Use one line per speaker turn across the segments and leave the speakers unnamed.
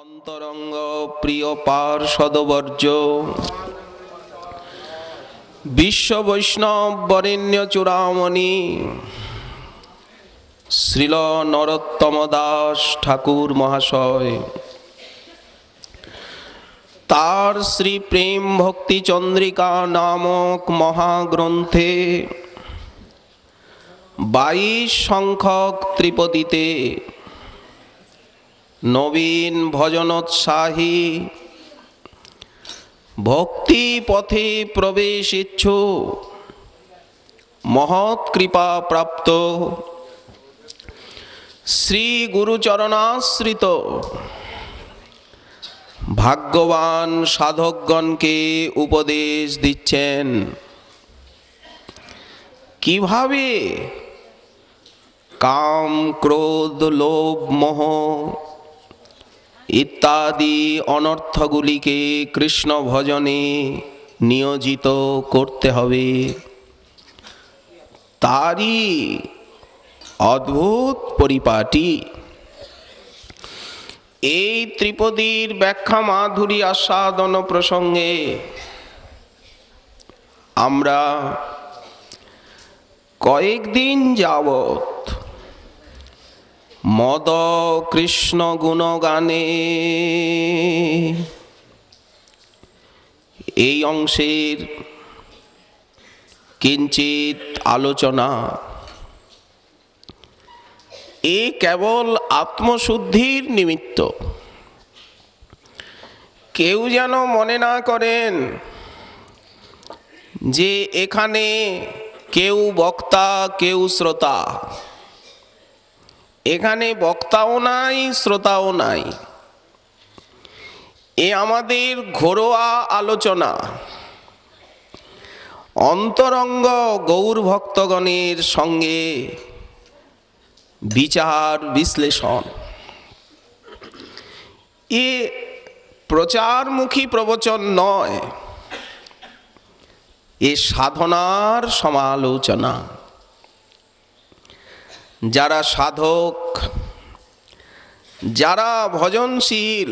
অন্তরঙ্গ প্রিয় পার্ষদবর্য বিশ্ব বৈষ্ণব বরেণ্য চূড়ামণি শ্রীল নরোত্তম দাস ঠাকুর মহাশয় তার শ্রী প্রেম ভক্তি চন্দ্রিকা নামক মহাগ্রন্থে 22 সংখ্যক ত্রিপদীতে নবীন ভজনোৎসাহী ভক্তি পথে প্রবেশ ইচ্ছুক মহৎ কৃপা প্রাপ্ত শ্রী গুরুচরণাশ্রিত ভাগ্যবান সাধকগণকে উপদেশ দিচ্ছেন কিভাবে কাম ক্রোধ লোভ মোহ ইত্যাদি অনর্থগুলিকে কৃষ্ণ ভজনে নিয়োজিত করতে হবে। তারই অদ্ভুত পরিপাটি এই ত্রিপদীর ব্যাখ্যা মাধুরী আস্বাদন প্রসঙ্গে আমরা কয়েকদিন যাবৎ মদ কৃষ্ণ গুণগানে এই অংশের কিঞ্চিত আলোচনা এ কেবল আত্মশুদ্ধির নিমিত্ত। কেউ যেন মনে না করেন যে এখানে কেউ বক্তা কেউ শ্রোতা। এখানে বক্তাও নাই শ্রোতাও নাই, এ আমাদের ঘরোয়া আলোচনা, অন্তরঙ্গ গৌর ভক্তগণের সঙ্গে বিচার বিশ্লেষণ। এ প্রচারমুখী প্রবচন নয়, এ সাধনার সমালোচনা। যারা সাধক, যারা ভজনশীল,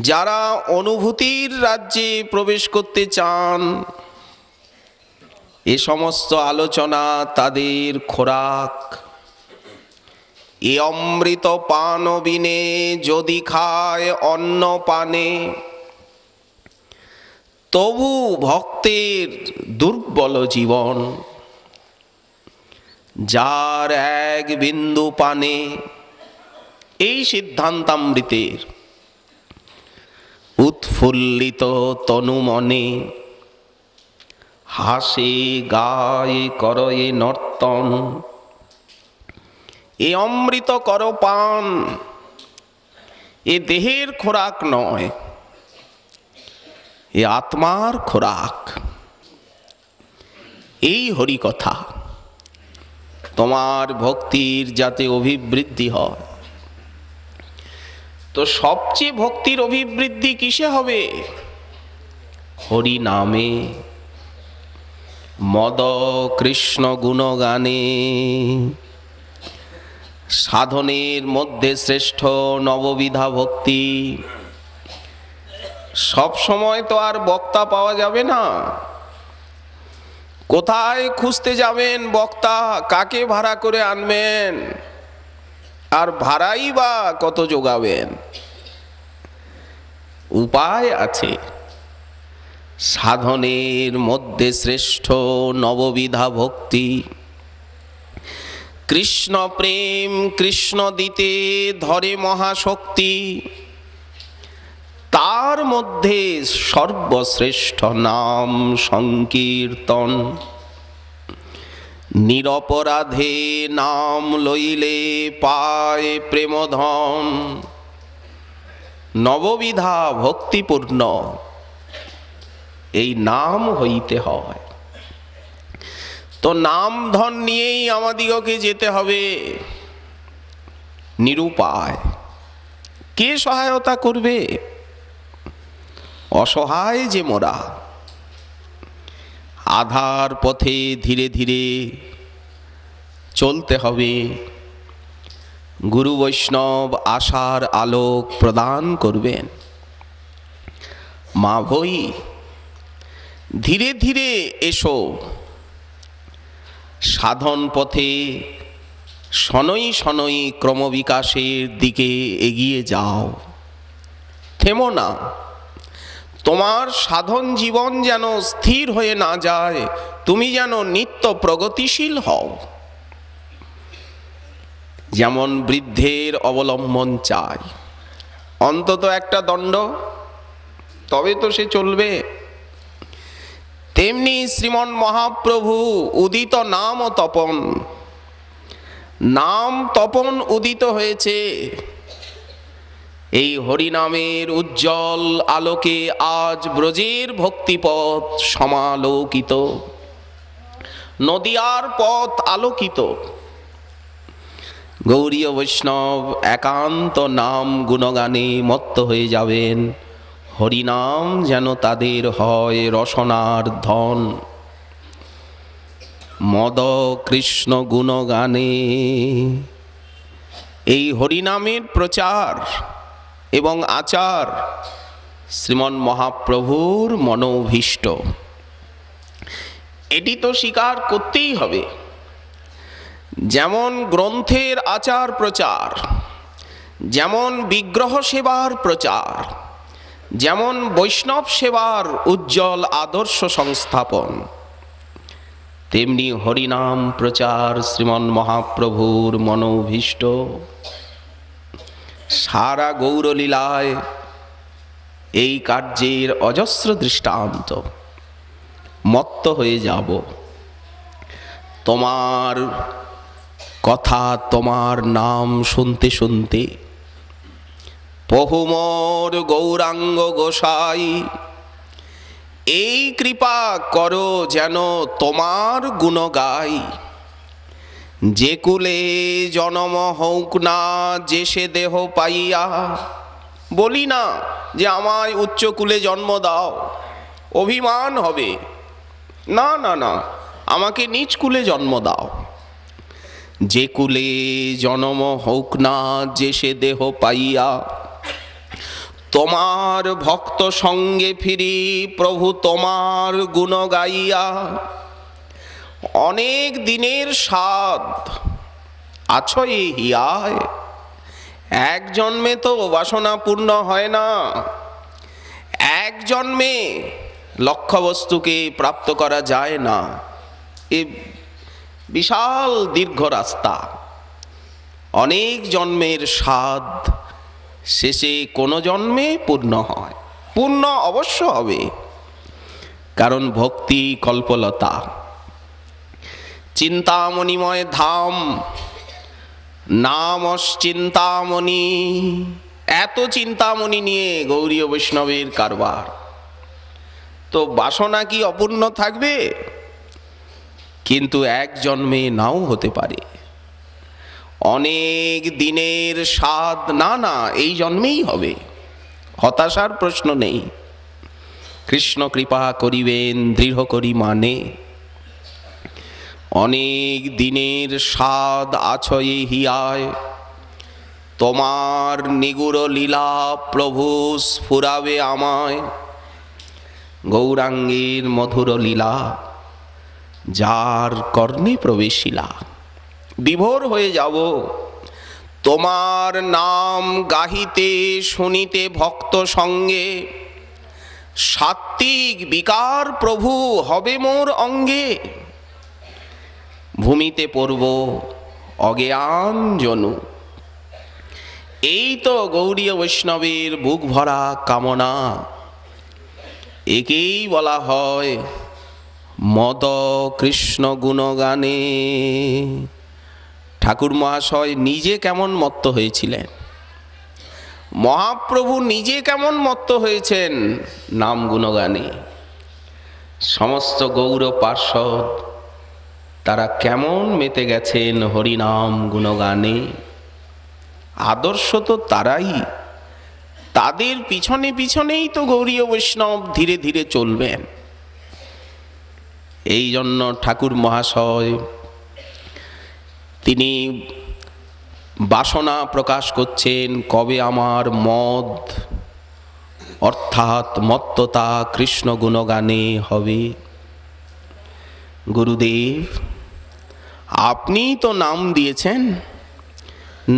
যারা অনুভূতির রাজ্যে প্রবেশ করতে চান, এ সমস্ত আলোচনা তাদের খোরাক। এ অমৃত পান বিনে যদি খায় অন্ন পানে, তবু ভক্তের দুর্বল জীবন। যার এক বিন্দু পানে, এই সিদ্ধান্তামৃতের উৎফুল্লিত তনু মনে হাসে গায়ে করয়ে নর্তন। এ অমৃত কর পান, এ দেহের খোরাক নয়, এ আত্মার খোরাক। এই হরি কথা তোমার ভক্তির যাতে অভিবৃদ্ধি হয়। তো সবচেয়ে ভক্তির অভিবৃদ্ধি কিসে হবে? হরি নামে, মদ কৃষ্ণ গুণগানে। সাধনের মধ্যে শ্রেষ্ঠ নববিধা ভক্তি। সব সময় তো আর বক্তা পাওয়া যাবে না। কোথায় খুঁজতে যাবেন বক্তা? কাকে ভাড়া করে আনবেন? আর ভাড়াই বা কত যোগাবেন? উপায় আছে। সাধনের মধ্যে শ্রেষ্ঠ নববিধা ভক্তি। কৃষ্ণ প্রেম কৃষ্ণ দিতে ধরে মহাশক্তি। তার মধ্যে সর্বশ্রেষ্ঠ নাম সংকীর্তন। নিরপরাধে নাম লইলে পায় প্রেমধন। নববিধা ভক্তিপূর্ণ এই নাম হইতে হয়। তো নাম ধন নিয়েই আমাদিগকে যেতে হবে। নিরুপায়। কে সহায়তা করবে? অসহায় যে মোরা। আধার পথে ধীরে ধীরে চলতে হবে। গুরু বৈষ্ণব আশার আলোক প্রদান করবেন। মা ভই ধীরে ধীরে এসো, সাধন পথে শনৈ শনৈ ক্রমবিকাশের দিকে এগিয়ে যাও, থেমো না। তোমার সাধন জীবন যেন স্থির হয়ে না যায়, তুমি যেন নিত্য প্রগতিশীল হও। যেমন বৃদ্ধের অবলম্বন চাই, অন্তত একটা দণ্ড, তবে তো সে চলবে। তেমনি শ্রীমন মহাপ্রভু উদিত নাম ও তপন, নাম তপন উদিত হয়েছে। এই হরিনামের উজ্জ্বল আলোকে আজ ব্রজের ভক্তিপথ সমালোকিত, নদিয়ার পথ আলোকিত। গৌরীয় বৈষ্ণব একান্ত নাম গুণগানে মত্ত হয়ে যাবেন। হরিনাম যেন তাদের হয় রসনার ধন। মদ কৃষ্ণ গুণগানে এই হরিনামের প্রচার এবং আচার শ্রীমন মহাপ্রভুর মনোভীষ্ট। এটি তো স্বীকার করতেই হবে। যেমন গ্রন্থের আচার প্রচার, যেমন বিগ্রহ সেবার প্রচার, যেমন বৈষ্ণব সেবার উজ্জ্বল আদর্শ সংস্থাপন, তেমনি হরিনাম প্রচার শ্রীমন মহাপ্রভুর মনোভীষ্ট। সারা গৌরলীলায় এই কার্যের অজস্র দৃষ্টান্ত। মত্ত হয়ে যাব। তোমার কথা, তোমার নাম শুনতে শুনতে বহুমোর গৌরাঙ্গ গোসাই, এই কৃপা করো যেন তোমার গুণ গাই। যে কুলে জনম হউক না যে সে দেহ পাইয়া, বলি না যে আমায় উচ্চ কুলে জন্ম দাও, অভিমান হবে। না না না, আমাকে নিচ কুলে জন্ম দাও। যে কুলে জনম হউক না যে সে দেহ পাইয়া, তোমার ভক্ত সঙ্গে ফিরি প্রভু তোমার গুণ গাইয়া। অনেক দিনের স্বাদ আছো এই হিয়ায়, এক জন্মে তো বাসনা পূর্ণ হয় না। এক জন্মে লক্ষ্যবস্তুকে প্রাপ্ত করা যায় না। এ বিশাল দীর্ঘ রাস্তা। অনেক জন্মের স্বাদ শেষে কোনো জন্মে পূর্ণ হয়। পূর্ণ অবশ্য হবে, কারণ ভক্তি কল্পলতা। চিন্তামণিময় ধাম, নামস চিন্তামণি। এত চিন্তামণি নিয়ে গৌরীয় বৈষ্ণবের কারবার, তো বাসনা কি অপূর্ণ থাকবে? কিন্তু এক জন্মে নাও হতে পারে। অনেক দিনের স্বাদ না না এই জন্মেই হবে, হতাশার প্রশ্ন নেই। কৃষ্ণ কৃপা করিবেন দৃঢ় করি মানে। অনেক দিনের স্বাদ আছো এই হিয়ায়, তোমার নিগুড় লীলা প্রভু স্ফুরাবে আমায়। গৌরাঙ্গের মধুর লীলা যার কর্ণে প্রবেশিলা, বিভোর হয়ে যাব। তোমার নাম গাহিতে শুনিতে ভক্ত সঙ্গে, সাত্ত্বিক বিকার প্রভু হবে মোর অঙ্গে। ভূমিতে পড়ব অজ্ঞান জনু। এই তো গৌরীয় বৈষ্ণবের বুক ভরা কামনা। একেই বলা হয় মদ কৃষ্ণ গুণগানে। ঠাকুর মহাশয় নিজে কেমন মত্ত হয়েছিলেন, মহাপ্রভু নিজে কেমন মত্ত হয়েছেন নাম গুণগানে। সমস্ত গৌর পার্ষদ তারা কেমন মেতে গেছেন হরিনাম গুণগানে। আদর্শ তো তারাই, তাদের পিছনে পিছনেই তো গৌরীয় বৈষ্ণব ধীরে ধীরে চলবেন। এই জন্য ঠাকুর মহাশয় তিনি বাসনা প্রকাশ করছেন, কবে আমার মদ অর্থাৎ মত্ততা কৃষ্ণ গুণগানে হবে। গুরুদেব, আপনিই তো নাম দিয়েছেন,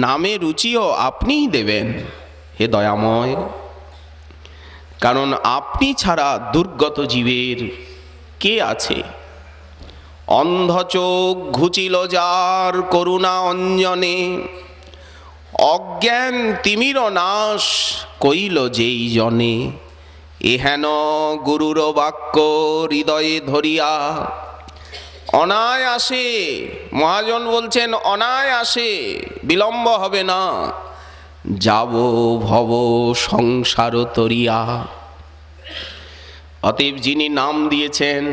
নামে রুচিও আপনিই দেবেন হে দয়াময়। কারণ আপনি ছাড়া দুর্গত জীবের কে আছে? অন্ধ চোখ ঘুচিল যার করুণা অঞ্জনে, অজ্ঞান তিমির নাশ কইল যেই জনে। এহেন গুরুর বাক্য হৃদয়ে ধরিয়া অনায়াসে, মহাজন বলছেন অনায়াসে, বিলম্ব হবে না, যাব ভব সংসার তরিয়া। অতএব যিনি নাম দিয়েছেন,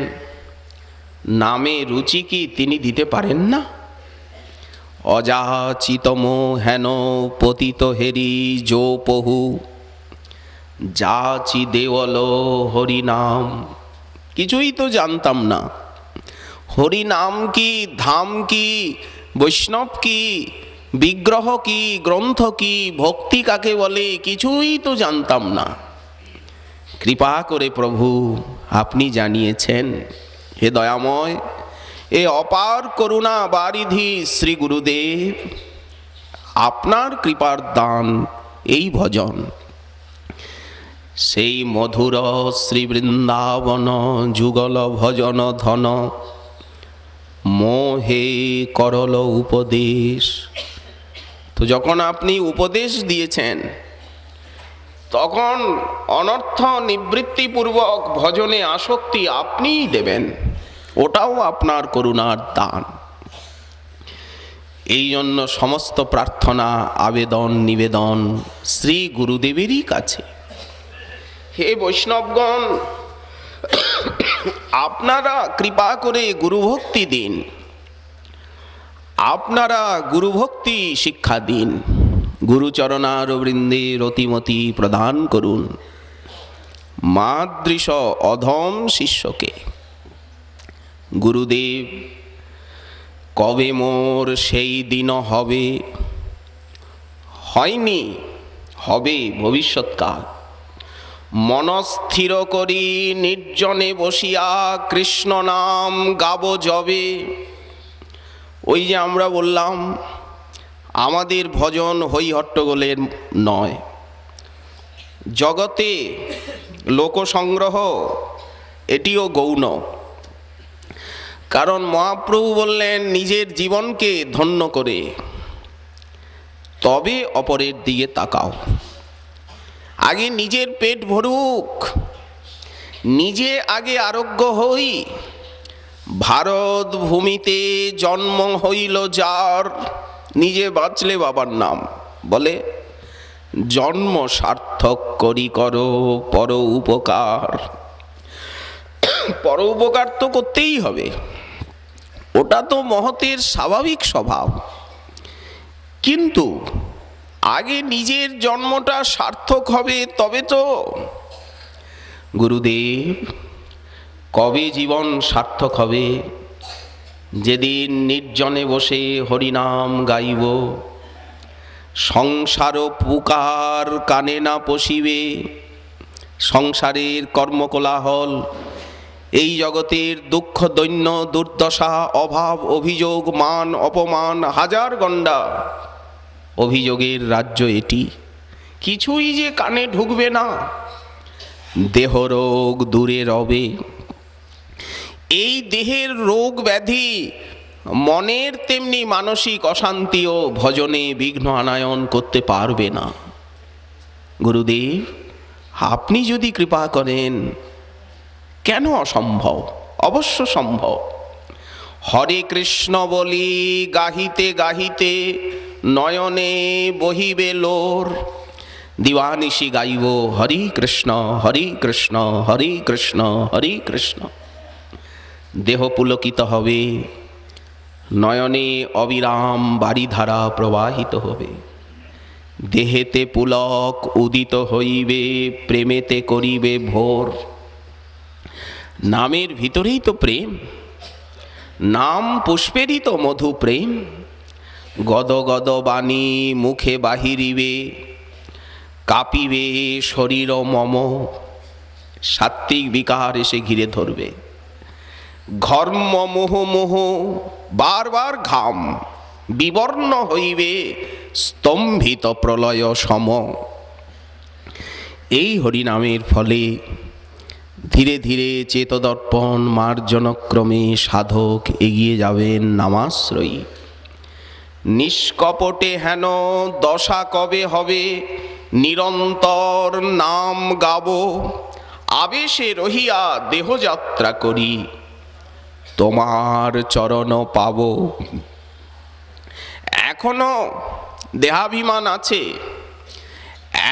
নামে রুচি কি তিনি দিতে পারেন না? অযাচিতম হেন পতিত হেরি যো পহু, যাচি দেওল হরি নাম। কিছুই তো জানতাম না, হরি নাম কি, ধাম কি, বৈষ্ণব কি, বিগ্রহ কি, গ্রন্থ কি, ভক্তি কাকে বলে, কিছুই তো জানতাম না। কৃপা করে প্রভু আপনি জানিয়েছেন। হে দয়াময়, এ অপার করুণা বারিধি শ্রী গুরুদেব, আপনার কৃপার দান এই ভজন। সেই মধুর শ্রী বৃন্দাবন যুগল ভজন ধন, মোহে করল উপদেশ। তো যখন আপনি উপদেশ দিয়েছেন, তখন অনর্থ নিবৃত্তিপূর্বক ভজনে আসক্তি আপনিই দেবেন, ওটাও আপনার করুণার দান। এই জন্য সমস্ত প্রার্থনা, আবেদন, নিবেদন শ্রী গুরুদেবেরই কাছে। হে বৈষ্ণবগণ, আপনারা কৃপা করে গুরুভক্তি দিন, আপনারা গুরুভক্তি শিক্ষা দিন, গুরুচরণার বৃন্দে রতিমতি প্রদান করুন মাদৃশ অধম শিষ্যকে। গুরুদেব, কবে মোর সেই দিন হবে? হয়নি, হবে ভবিষ্যৎকাল। মনস্থির করি নির্জনে বসিয়া কৃষ্ণ নাম গাবো যবে। ওই যে আমরা বললাম, আমাদের ভজন হই হট্টগোলের নয়, জগতে লোকসংগ্রহ এটিও গৌণ। কারণ মহাপ্রভু বললেন, নিজের জীবনকে ধন্য করে তবে অপরের দিকে তাকাও। আগে নিজের পেট ভরুক, নিজে আগে আরোগ্য হই। ভারত ভূমিতে জন্ম হইল যার, নিজে বাঁচলে বাবার নাম বলে, জন্ম সার্থক করি করো পর উপকার। পর উপকার তো করতেই হবে, ওটা তো মহতের স্বাভাবিক স্বভাব। কিন্তু আগে নিজের জন্মটা সার্থক হবে, তবে তো। গুরুদেব, কবে জীবন সার্থক হবে? যেদিন নির্জনে বসে হরিনাম গাইব, সংসার পুকার কানে না পশিবে। সংসারের কর্মকোলাহল, এই জগতের দুঃখ দৈন্য দুর্দশা অভাব অভিযোগ মান অপমান হাজার গণ্ডা অভিযোগের রাজ্য এটি, কিছুই যে কানে ঢুকবে না। দেহ রোগ দূরে রবে। এই দেহের রোগ ব্যাধি মনের তেমনি মানসিক অশান্তিও ভজনে বিঘ্ন আনায়ন করতে পারবে না। গুরুদেব, আপনি যদি কৃপা করেন, কেন অসম্ভব? অবশ্য সম্ভব। হরে কৃষ্ণ বলি গাহিতে গাহিতে নয়নে বহিবে লোর। দিবানিশি গাইব হরি কৃষ্ণ হরি কৃষ্ণ হরি কৃষ্ণ হরি কৃষ্ণ। দেহ পুলকিত হবে, নয়নে অবিরাম বারিধারা প্রবাহিত হবে। দেহেতে পুলক উদিত হইবে, প্রেমেতে করিবে ভোর। নামের ভিতরেই তো প্রেম, নাম পুষ্পেরই তো মধু প্রেম। গদ গদ বাণী মুখে বাহিরিবে, কাঁপিবে শরীর মম। সাত্ত্বিক বিকার এসে ঘিরে ধরবে। ঘর্ম মোহ মোহ, বারবার ঘাম, বিবর্ণ হইবে স্তম্ভিত প্রলয় সম। এই হরিনামের ফলে ধীরে ধীরে চেতদর্পণ মার্জনক্রমে সাধক এগিয়ে যাবেন নামাশ্রয়ী। নিষ্কপটে হেন দশা কবে হবে, নিরন্তর নাম গাব। আবেশে রহিয়া দেহযাত্রা করি, তোমার চরণ পাব। এখনো দেহাভিমান আছে,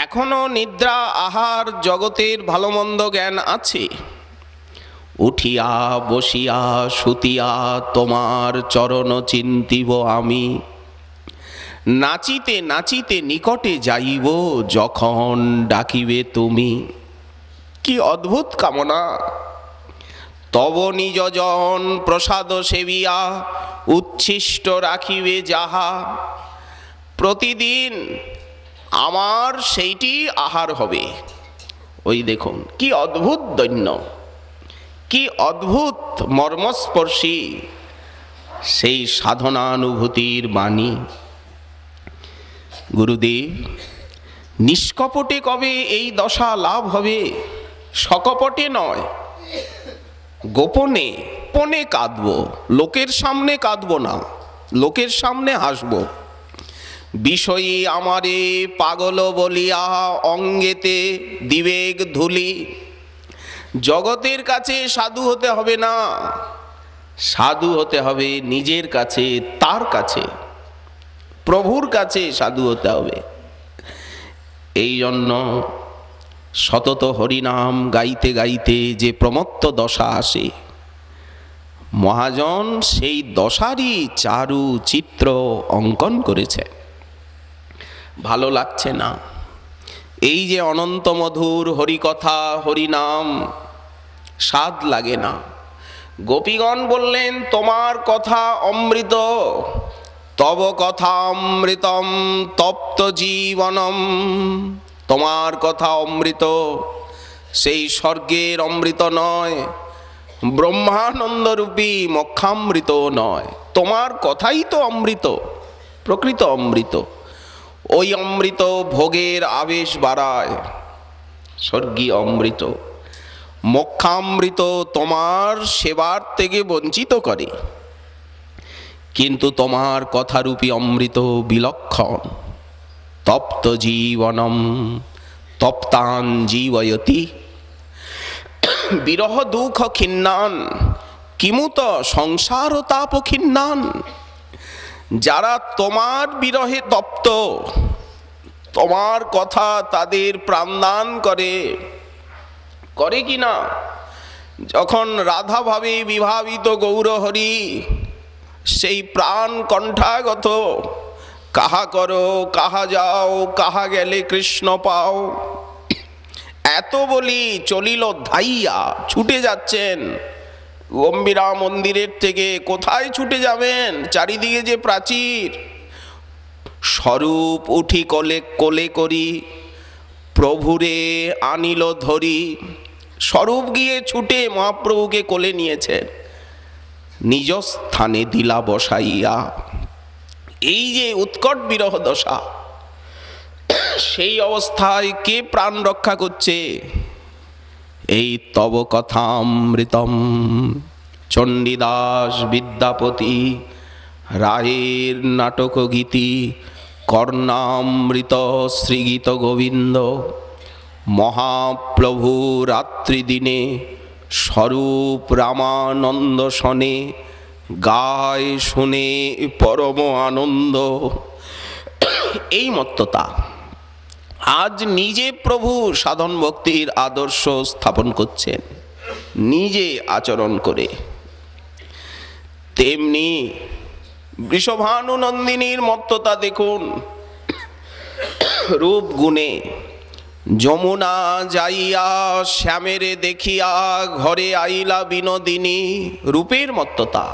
এখনো নিদ্রা আহার জগতের ভালো মন্দ জ্ঞান আছে। উঠিয়া বসিয়া শুতিয়া তোমার চরণ চিন্তিব আমি। নাচিতে নাচিতে নিকটে যাইব যখন ডাকিবে তুমি। কি অদ্ভুত কামনা! তব নিজ জন প্রসাদ সেবিয়া উচ্ছিষ্ট রাখিবে যাহা। প্রতিদিন আমার সেইটি আহার হবে। ওই দেখুন কি অদ্ভুত দৈন্য, কি অদ্ভুত মর্মস্পর্শী সেই সাধনানুভূতির বাণী। গুরুদেব, নিষ্কপটে কবে এই দশা লাভ হবে? সকপটে নয়, গোপনে পনে কাঁদব। লোকের সামনে কাঁদব না, লোকের সামনে হাসব। বিষয়ী আমারে পাগল বলিয়া অঙ্গেতে দিবেগ ধুলি। জগতের কাছে সাধু হতে হবে না, সাধু হতে হবে নিজের কাছে, তার কাছে, প্রভুর কাছে সাধু হতে হবে। এই জন্য সতত হরিনাম গাইতে গাইতে যে প্রমত্ত দশা আসে, মহাজন সেই দশারই চারু চিত্র অঙ্কন করেছে। ভালো লাগছে না? এই যে অনন্ত মধুর হরিকথা হরিনাম, স্বাদ লাগে না? গোপীগণ বললেন তোমার কথা অমৃত, তব কথা অমৃতম তপ্ত জীবনম। তোমার কথা অমৃত, সেই স্বর্গের অমৃত নয়, ব্রহ্মানন্দরূপী মক্ষামৃত নয়। তোমার কথাই তো অমৃত, প্রকৃত অমৃত। ওই অমৃত ভোগের আবেশ বাড়ায়, স্বর্গীয় অমৃত। মোক্ষামৃত তোমার সেবার থেকে বঞ্চিত করে, কিন্তু তোমার কথারূপী অমৃত বিলক্ষণ। তপ্ত জীবনম তপ্তান জীবয়তি, বিরহ দুঃখ খিন্নান কিমুত সংসার তাপ খিন্নান। যারা তোমার বিরহে তপ্ত, তোমার কথা তাদের প্রাণদান করে, করে কি না? যখন রাধা ভাবে বিভাবিত গৌরহরি, সেই প্রাণ কণ্ঠাগত, কাহা করো কাহা যাও, কাহা গেলে কৃষ্ণ পাও, এত বলি চলিল ধাইয়া, ছুটে যাচ্ছেন গম্ভীরা মন্দিরের থেকে। কোথায় ছুটে যাবেন? চারিদিকে যে প্রাচীর। স্বরূপ উঠি কোলে কোলে করি, প্রভুরে আনিল ধরি। স্বরূপ গিয়ে ছুটে মহাপ্রভুকে কোলে নিয়েছেন, নিজ স্থানে দিলা বসাইয়া। এই যে উৎকট বিরহ দশা, সেই অবস্থায় কে প্রাণ রক্ষা করছে? এই তব কথামৃতম। চণ্ডীদাস বিদ্যাপতি রায়ের নাটক গীতি, কর্ণামৃত শ্রীগীত গোবিন্দ। মহাপ্রভু রাত্রি দিনে স্বরূপ রামানন্দ শনে, গায় শুনে পরম আনন্দ। এই মত্ততা আজ নিজে প্রভু সাধন ভক্তির আদর্শ স্থাপন করছেন, নিজে আচরণ করে। তেমনি বৃষভানু নন্দিনীর মত্ততা দেখুন। রূপ গুণে যমুনা যাইয়া শ্যামেরে দেখিয়া ঘরে আইলা বিনোদিনী। রূপের মত্ততা,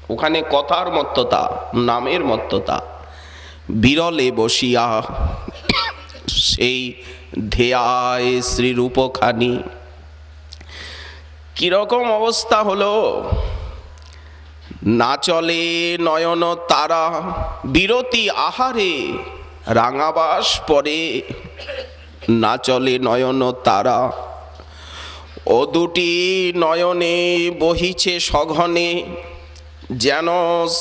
ওখানে কথার মত্ততা, নামের মত্ততা। বিরলে বসিয়া সেই ধেয়ায় শ্রীরূপখানি। কিরকম অবস্থা হলো? না চলে নয়ন তারা, বিরতি আহারে রাঙাবাস পরে। না চলে নয়ন তারা, ও দুটি নয়নে বহিছে সঘনে, যেন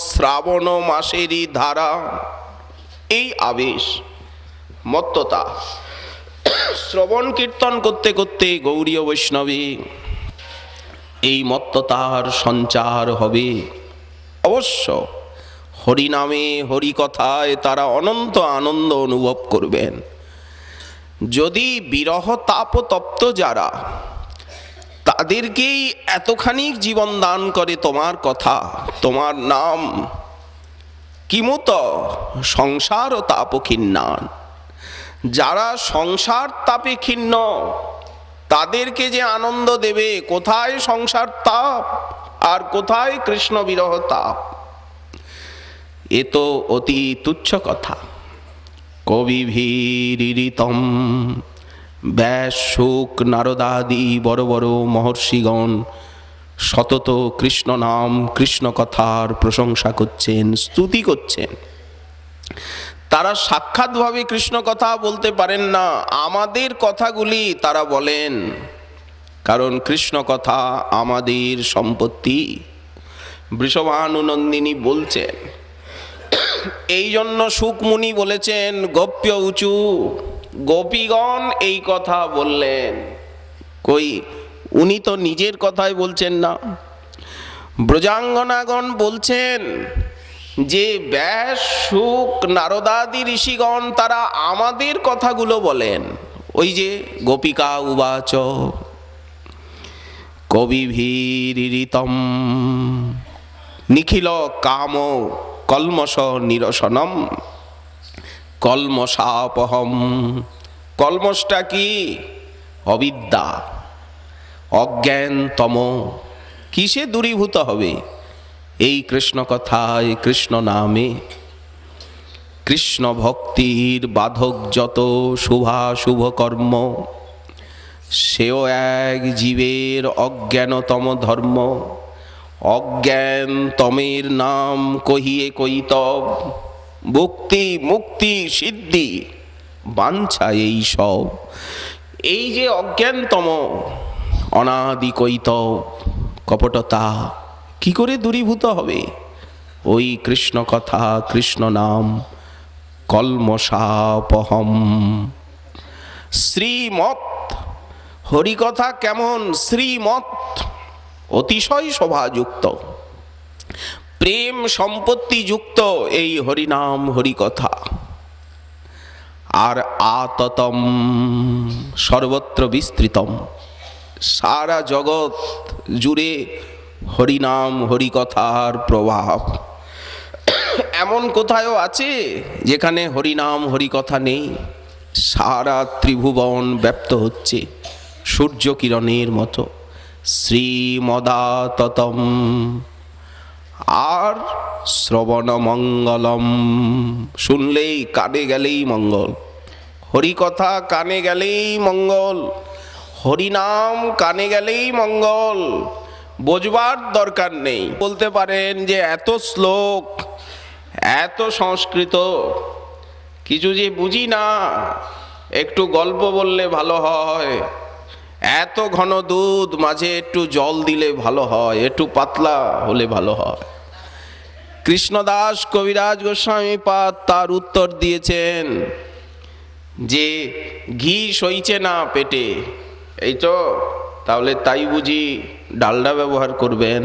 শ্রাবণ মাসেরই ধারা। এই আবেশ, মত্ততা। শ্রবণ কীর্তন করতে করতে গৌড়ীয় বৈষ্ণবী এই মত্ততার সঞ্চার হবে অবশ্য। হরিনামে হরিকথায় তারা অনন্ত আনন্দ অনুভব করবেন। যদি বিরহ তাপতপ্ত যারা, তাদেরকেই এতখানি জীবন দান করে তোমার কথা, তোমার নাম, কিমুত সংসার ও তাপ খিন্নান। যারা সংসার তাপে খিন্ন, তাদেরকে যে আনন্দ দেবে, কোথায় সংসার তাপ আর কোথায় কৃষ্ণ বিরহ তাপ? এ তো অতি তুচ্ছ কথা। কবিভীরিতম ব্যাস, শুক, নারদাদি বড় বড় মহর্ষিগণ সতত কৃষ্ণ নাম, কৃষ্ণ কথার প্রশংসা করছেন, স্তুতি করছেন। তারা সাক্ষাৎভাবে কৃষ্ণ কথা বলতে পারেন না, আমাদের কথাগুলি তারা বলেন, কারণ কৃষ্ণ কথা আমাদের সম্পত্তি। বৃষভানুনন্দিনী বলছেন। এই জন্য শুকমুনি বলেছেন গোপ্য উঁচু, গোপীগণ এই কথা বললেন। কই, উনি তো নিজের কথাই বলছেন না। ব্রজাঙ্গনাগণ বলছেন যে ব্যাস, শুক, নারদাদি ঋষিগণ তারা আমাদের কথাগুলো বলেন। ওই যে গোপিকা উবাচ কবিভীরিতম নিখিল কাম কলমশ নিরসনম কলমশাপহম। কলমশটা কি? অবিদ্যা, অজ্ঞানতম। কিসে দূরীভূত হবে? এই কৃষ্ণ কথায়, কৃষ্ণ নামে। কৃষ্ণ ভক্তির বাধক যত শুভাশুভ কর্ম, সেও এক জীবের অজ্ঞানতম ধর্ম। অজ্ঞানতমের নাম কহিয়ে কৈতব, ভক্তি মুক্তি সিদ্ধি বাঞ্ছা এই সব। এই যে অজ্ঞানতম অনাদি কৈতব কপটতা, কি করে দূরীভূত হবে? ওই কৃষ্ণ কথা, কৃষ্ণ নাম, কলমশাপহম। শ্রীমত হরিকথা কেমন? শ্রীমত অতিশয় শোভাযুক্ত, প্রেম সম্পত্তি যুক্ত এই হরিনাম হরিকথা। আর আততম সর্বত্র বিস্তৃতম, সারা জগৎ জুড়ে হরিনাম হরিকথার প্রভাব। এমন কোথায়ও আছে যেখানে হরিনাম হরিকথা নেই? সারা ত্রিভুবন ব্যাপ্ত হচ্ছে সূর্য কিরণের মতো। শ্রীমদাততম। আর শ্রবণ মঙ্গলম, শুনলেই কানে গেলেই মঙ্গল। হরিকথা কানে গেলেই মঙ্গল, হরিনাম কানে গেলেই মঙ্গল। বোঝবার দরকার নেই। বলতে পারেন যে এত শ্লোক, এত সংস্কৃত, কিছু যে বুঝি না, একটু গল্প বললে ভালো হয়। এত ঘন দুধ, মাঝে একটু জল দিলে ভালো হয়, একটু পাতলা হলে ভালো হয়। কৃষ্ণদাস কবিরাজ গোস্বামী পাদ তার উত্তর দিয়েছেন যে ঘি সইছে না পেটে, এই তো, তাহলে তাই বুঝি ডালডা ব্যবহার করবেন,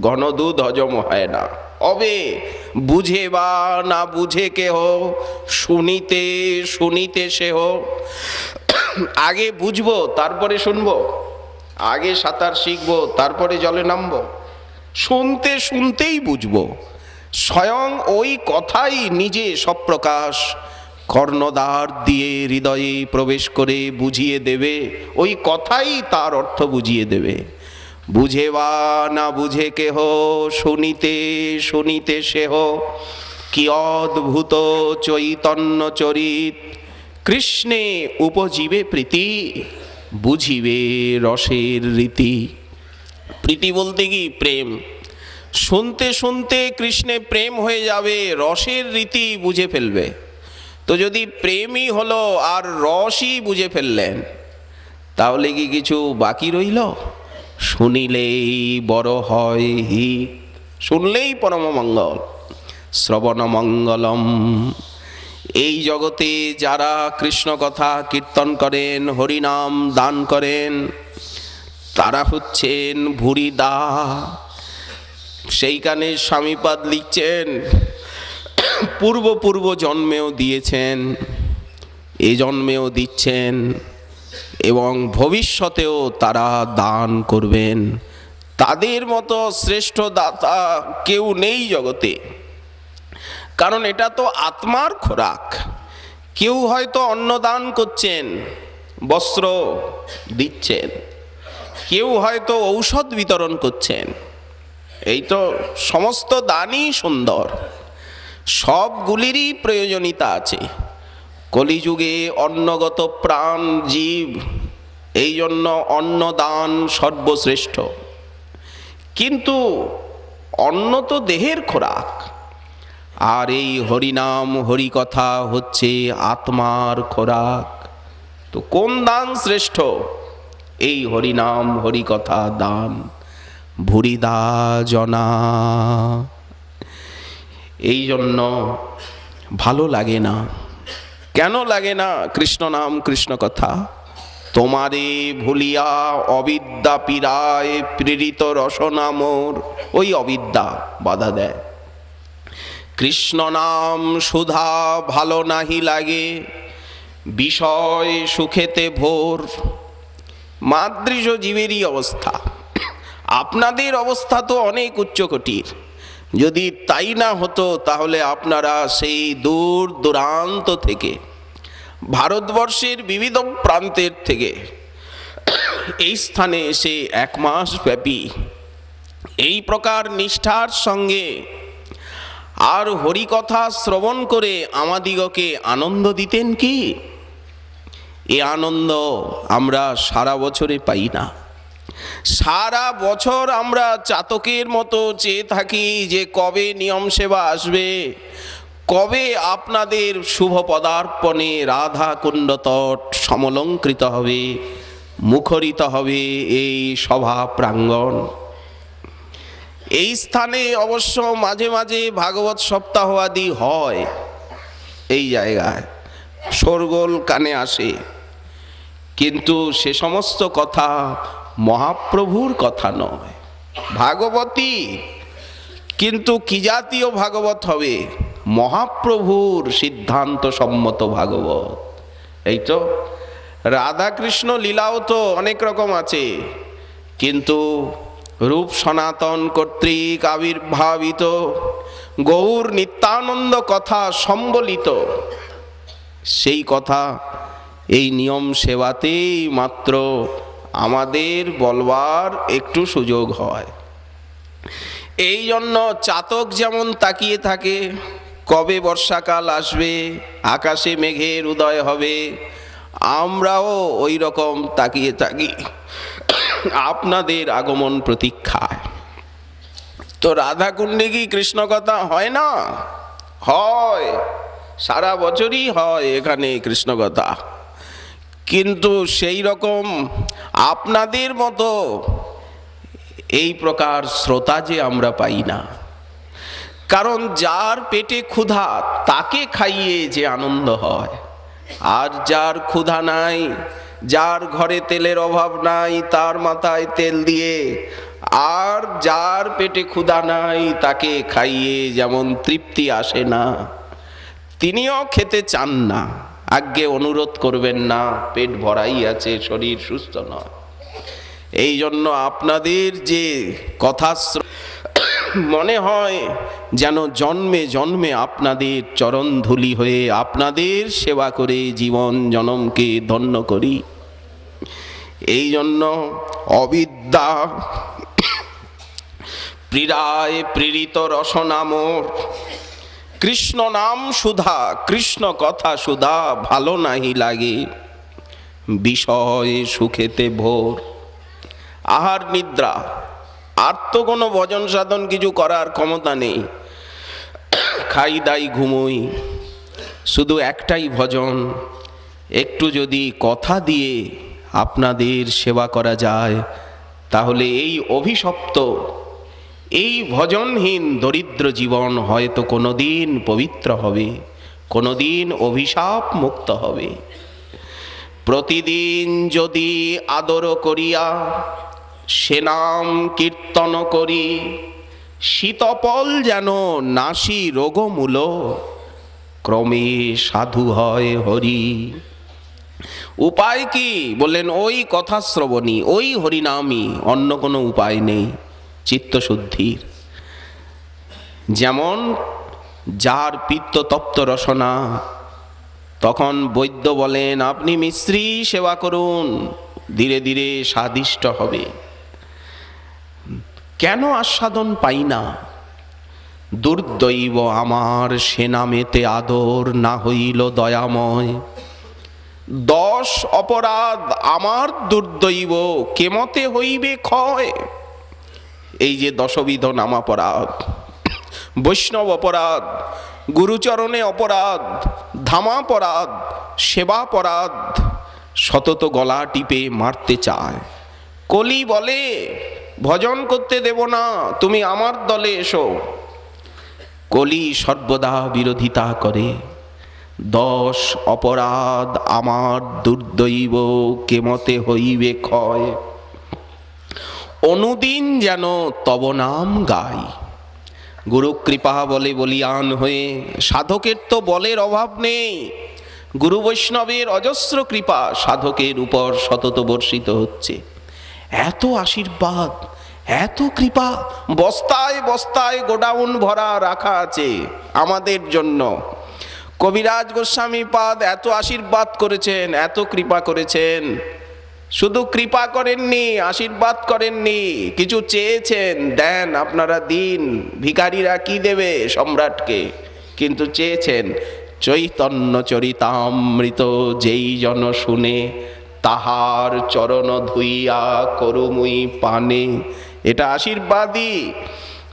ঘন দুধ হজম হয় না। হবে বুঝে বা না বুঝে কেহ, শুনিতে শুনিতে সেহ। আগে বুঝবো তারপরে শুনবো, আগে সাঁতার শিখবো তারপরে জলে নামবো। শুনতে শুনতেই বুঝবো। স্বয়ং ওই কথাই নিজে সপ্রকাশ কর্ণদ্বার দিয়ে হৃদয়ে প্রবেশ করে বুঝিয়ে দেবে। ওই কথাই তার অর্থ বুঝিয়ে দেবে। বুঝে বা না বুঝে কেহ, শুনিতে শুনিতে সেহ, কি অদ্ভুত চৈতন্য চরিত, কৃষ্ণে উপজীবে প্রীতি, বুঝিবে রসের রীতি। প্রীতি বলতে কি? প্রেম। শুনতে শুনতে কৃষ্ণে প্রেম হয়ে যাবে, রসের রীতি বুঝে ফেলবে। তো যদি প্রেমই হলো আর রসই বুঝে ফেললেন, তাহলে কি কিছু বাকি রইল? শুনিলেই বড় হয় হিত, শুনলেই পরম মঙ্গল। শ্রবণ মঙ্গলম। এই জগতে যারা কৃষ্ণ কথা কীর্তন করেন, হরিনাম দান করেন, তারা হচ্ছেন ভুরিদা। সেইখানে স্বামীপাদ লিখছেন, পূর্ব পূর্ব জন্মেও দিয়েছেন, এ জন্মেও দিচ্ছেন, এবং ভবিষ্যতেও তারা দান করবেন। তাদের মতো শ্রেষ্ঠ দাতা কেউ নেই জগতে। কারণ এটা তো আত্মার খোরাক। কেউ হয়তো অন্ন দান করছেন, বস্ত্র দিচ্ছেন, কেউ হয়তো ঔষধ বিতরণ করছেন। এই তো সমস্ত দানই সুন্দর, সবগুলিরই প্রয়োজনীয়তা আছে। কলিযুগে অন্নগত প্রাণ জীব, এই জন্য অন্নদান সর্বশ্রেষ্ঠ। কিন্তু অন্ন তো দেহের খোরাক, আর এই হরিনাম হরিকথা হচ্ছে আত্মার খোরাক। তো কোন দান শ্রেষ্ঠ? এই হরিনাম হরিকথা দান। ভুরিদা জনা। এই জন্য ভালো লাগে না। কেন লাগে না? কৃষ্ণ নাম কৃষ্ণ কথা। তোমারে ভুলিয়া অবিদ্যা পীড়ায়, প্রেরিত রসনা মোর। ওই অবিদ্যা বাধা দেয়। কৃষ্ণ নাম সুধা ভালো নাহি লাগে, বিষয় সুখেতে ভোর। মাদৃশ জীবেরই অবস্থা। আপনাদের অবস্থা তো অনেক উচ্চকোটির। যদি তাই না হতো, তাহলে আপনারা সেই দূর দূরান্ত থেকে, ভারতবর্ষের বিবিধ প্রান্তের থেকে এই স্থানে এসে 1 মাস ব্যাপী এই প্রকার নিষ্ঠার সঙ্গে আর হরিকথা শ্রবণ করে আমাদিগকে আনন্দ দিতেন কি? এ আনন্দ আমরা সারা বছরে পাই না। সারা বছর আমরা চাতকের মতো চেয়ে থাকি যে কবে নিয়ম সেবা আসবে, কবে আপনাদের শুভ পদার্পণে রাধা কুণ্ড তট সমলঙ্কৃত হবে, মুখরিত হবে এই সভা প্রাঙ্গণ। এই স্থানে অবশ্য মাঝে মাঝে ভাগবত সপ্তাহ আদি হয়। এই জায়গায় শোরগোল কানে আসে, কিন্তু সে সমস্ত কথা মহাপ্রভুর কথা নয়, ভাগবতী। কিন্তু কি জাতীয় ভাগবত হবে? মহাপ্রভুর সিদ্ধান্ত সম্মত ভাগবত। এই তো রাধাকৃষ্ণ লীলাও তো অনেক রকম আছে, কিন্তু রূপ সনাতন কর্তৃক আবির্ভাবিত গৌর নিত্যানন্দ কথা সম্বলিত সেই কথা এই নিয়ম সেবাতেই মাত্র আমাদের বলবার একটু সুযোগ হয়। এই জন্য চাতক যেমন তাকিয়ে থাকে কবে বর্ষাকাল আসবে, আকাশে মেঘের উদয় হবে, আমরাও ওই রকম তাকিয়ে থাকি আপনাদের আগমন প্রতীক্ষায়। তো রাধাকুণ্ডে কি কৃষ্ণ কথা হয় না? হয়, সারা বছরই হয় এখানে কৃষ্ণ কথা। কিন্তু সেই রকম আপনাদের মতো এই প্রকার শ্রোতা যে আমরা পাই না। কারণ যার পেটে ক্ষুধা তাকে খাইয়ে যে আনন্দ হয়, আর যার ক্ষুধা নাই, যার ঘরে তেলের অভাব নাই, তার মাথায় তেল দিয়ে, আর যার পেটে ক্ষুধা নাই তাকে খাইয়ে যেমন তৃপ্তি আসে না, তিনিও খেতে চান না। আজ্ঞে অনুরোধ করবেন না, পেট ভরাই আছে, শরীর সুস্থ নয়। এই জন্য আপনাদের যে কথা মনে হয় যেন জন্মে জন্মে আপনাদের চরণ ধুলি হয়ে আপনাদের সেবা করে জীবন জনমকে ধন্য করি। এই জন্য অবিদ্যা প্রিরায় প্রেরিত রসনা মোর, কৃষ্ণ নাম সুধা কৃষ্ণ কথা সুধা ভালো নাহি লাগে, বিষয় সুখেতে ভোর। আহার নিদ্রা, আর তো কোনো ভজন সাধন কিছু করার ক্ষমতা নেই। খাই দাই ঘুমোই, শুধু একটাই ভজন, একটু যদি কথা দিয়ে আপনাদের সেবা করা যায়, তাহলে এই অভিশপ্ত, এই ভজনহীন দরিদ্র জীবন হয়তো কোনোদিন পবিত্র হবে, কোনোদিন অভিশাপ মুক্ত হবে। প্রতিদিন যদি আদর করিয়া সে নাম কীর্তন করি, শীতপল যেন নাসি রোগমূল, ক্রমে সাধু হয় হরি। উপায় কি বললেন? ওই কথা শ্রবণী, ওই হরিনামই, অন্য কোনো উপায় নেই চিত্তশুদ্ধির। যেমন যার পিত্ত তপ্ত রসনা, তখন বৈদ্য বলেন আপনি মিশ্রি সেবা করুন, ধীরে ধীরে স্বাদিষ্ট হবে। কেন আস্বাদন পাই না? দুর্দৈব আমার সে নামেতে আদর না হইল দয়াময়, 10 অপরাধ আমার দুর্দৈব কেমতে হইবে ক্ষয়। এই যে 10বিধ নামাপরাধ, বৈষ্ণব অপরাধ, গুরুচরণে অপরাধ, ধামাপরাধ, সেবাপরাধ, সতত গলা টিপে মারতে চায়। কলি বলে ভজন করতে দেব না, তুমি আমার দলে এসো। কলি সর্বদা বিরোধিতা করে। 10 অপরাধ আমার দুর্দৈব কেমতে হইবে ক্ষয়, অনুদিন যেন তব নাম গাই। গুরু কৃপা বলে বলিয়ান হয়ে, সাধকের তো বলের অভাব নেই, গুরু বৈষ্ণবের অজস্র কৃপা সাধকের উপর সতত বর্ষিত হচ্ছে। এত আশীর্বাদ, এত কৃপা, বস্তায় বস্তায় গোডাউন ভরা রাখা আছে আমাদের জন্য। কবিরাজ গোস্বামী পাদ এত আশীর্বাদ করেছেন, এত কৃপা করেছেন। শুধু কৃপা করেননি, আশীর্বাদ করেননি, কিছু চেয়েছেন, দেন আপনারা দিন। ভিখারিরা কি দেবে সম্রাটকে? কিন্তু চেয়েছেন চৈতন্য চরিতামৃত যেই জন শুনে, তাহার চরণ ধুইয়া করুমুই পানে। এটা আশীর্বাদই।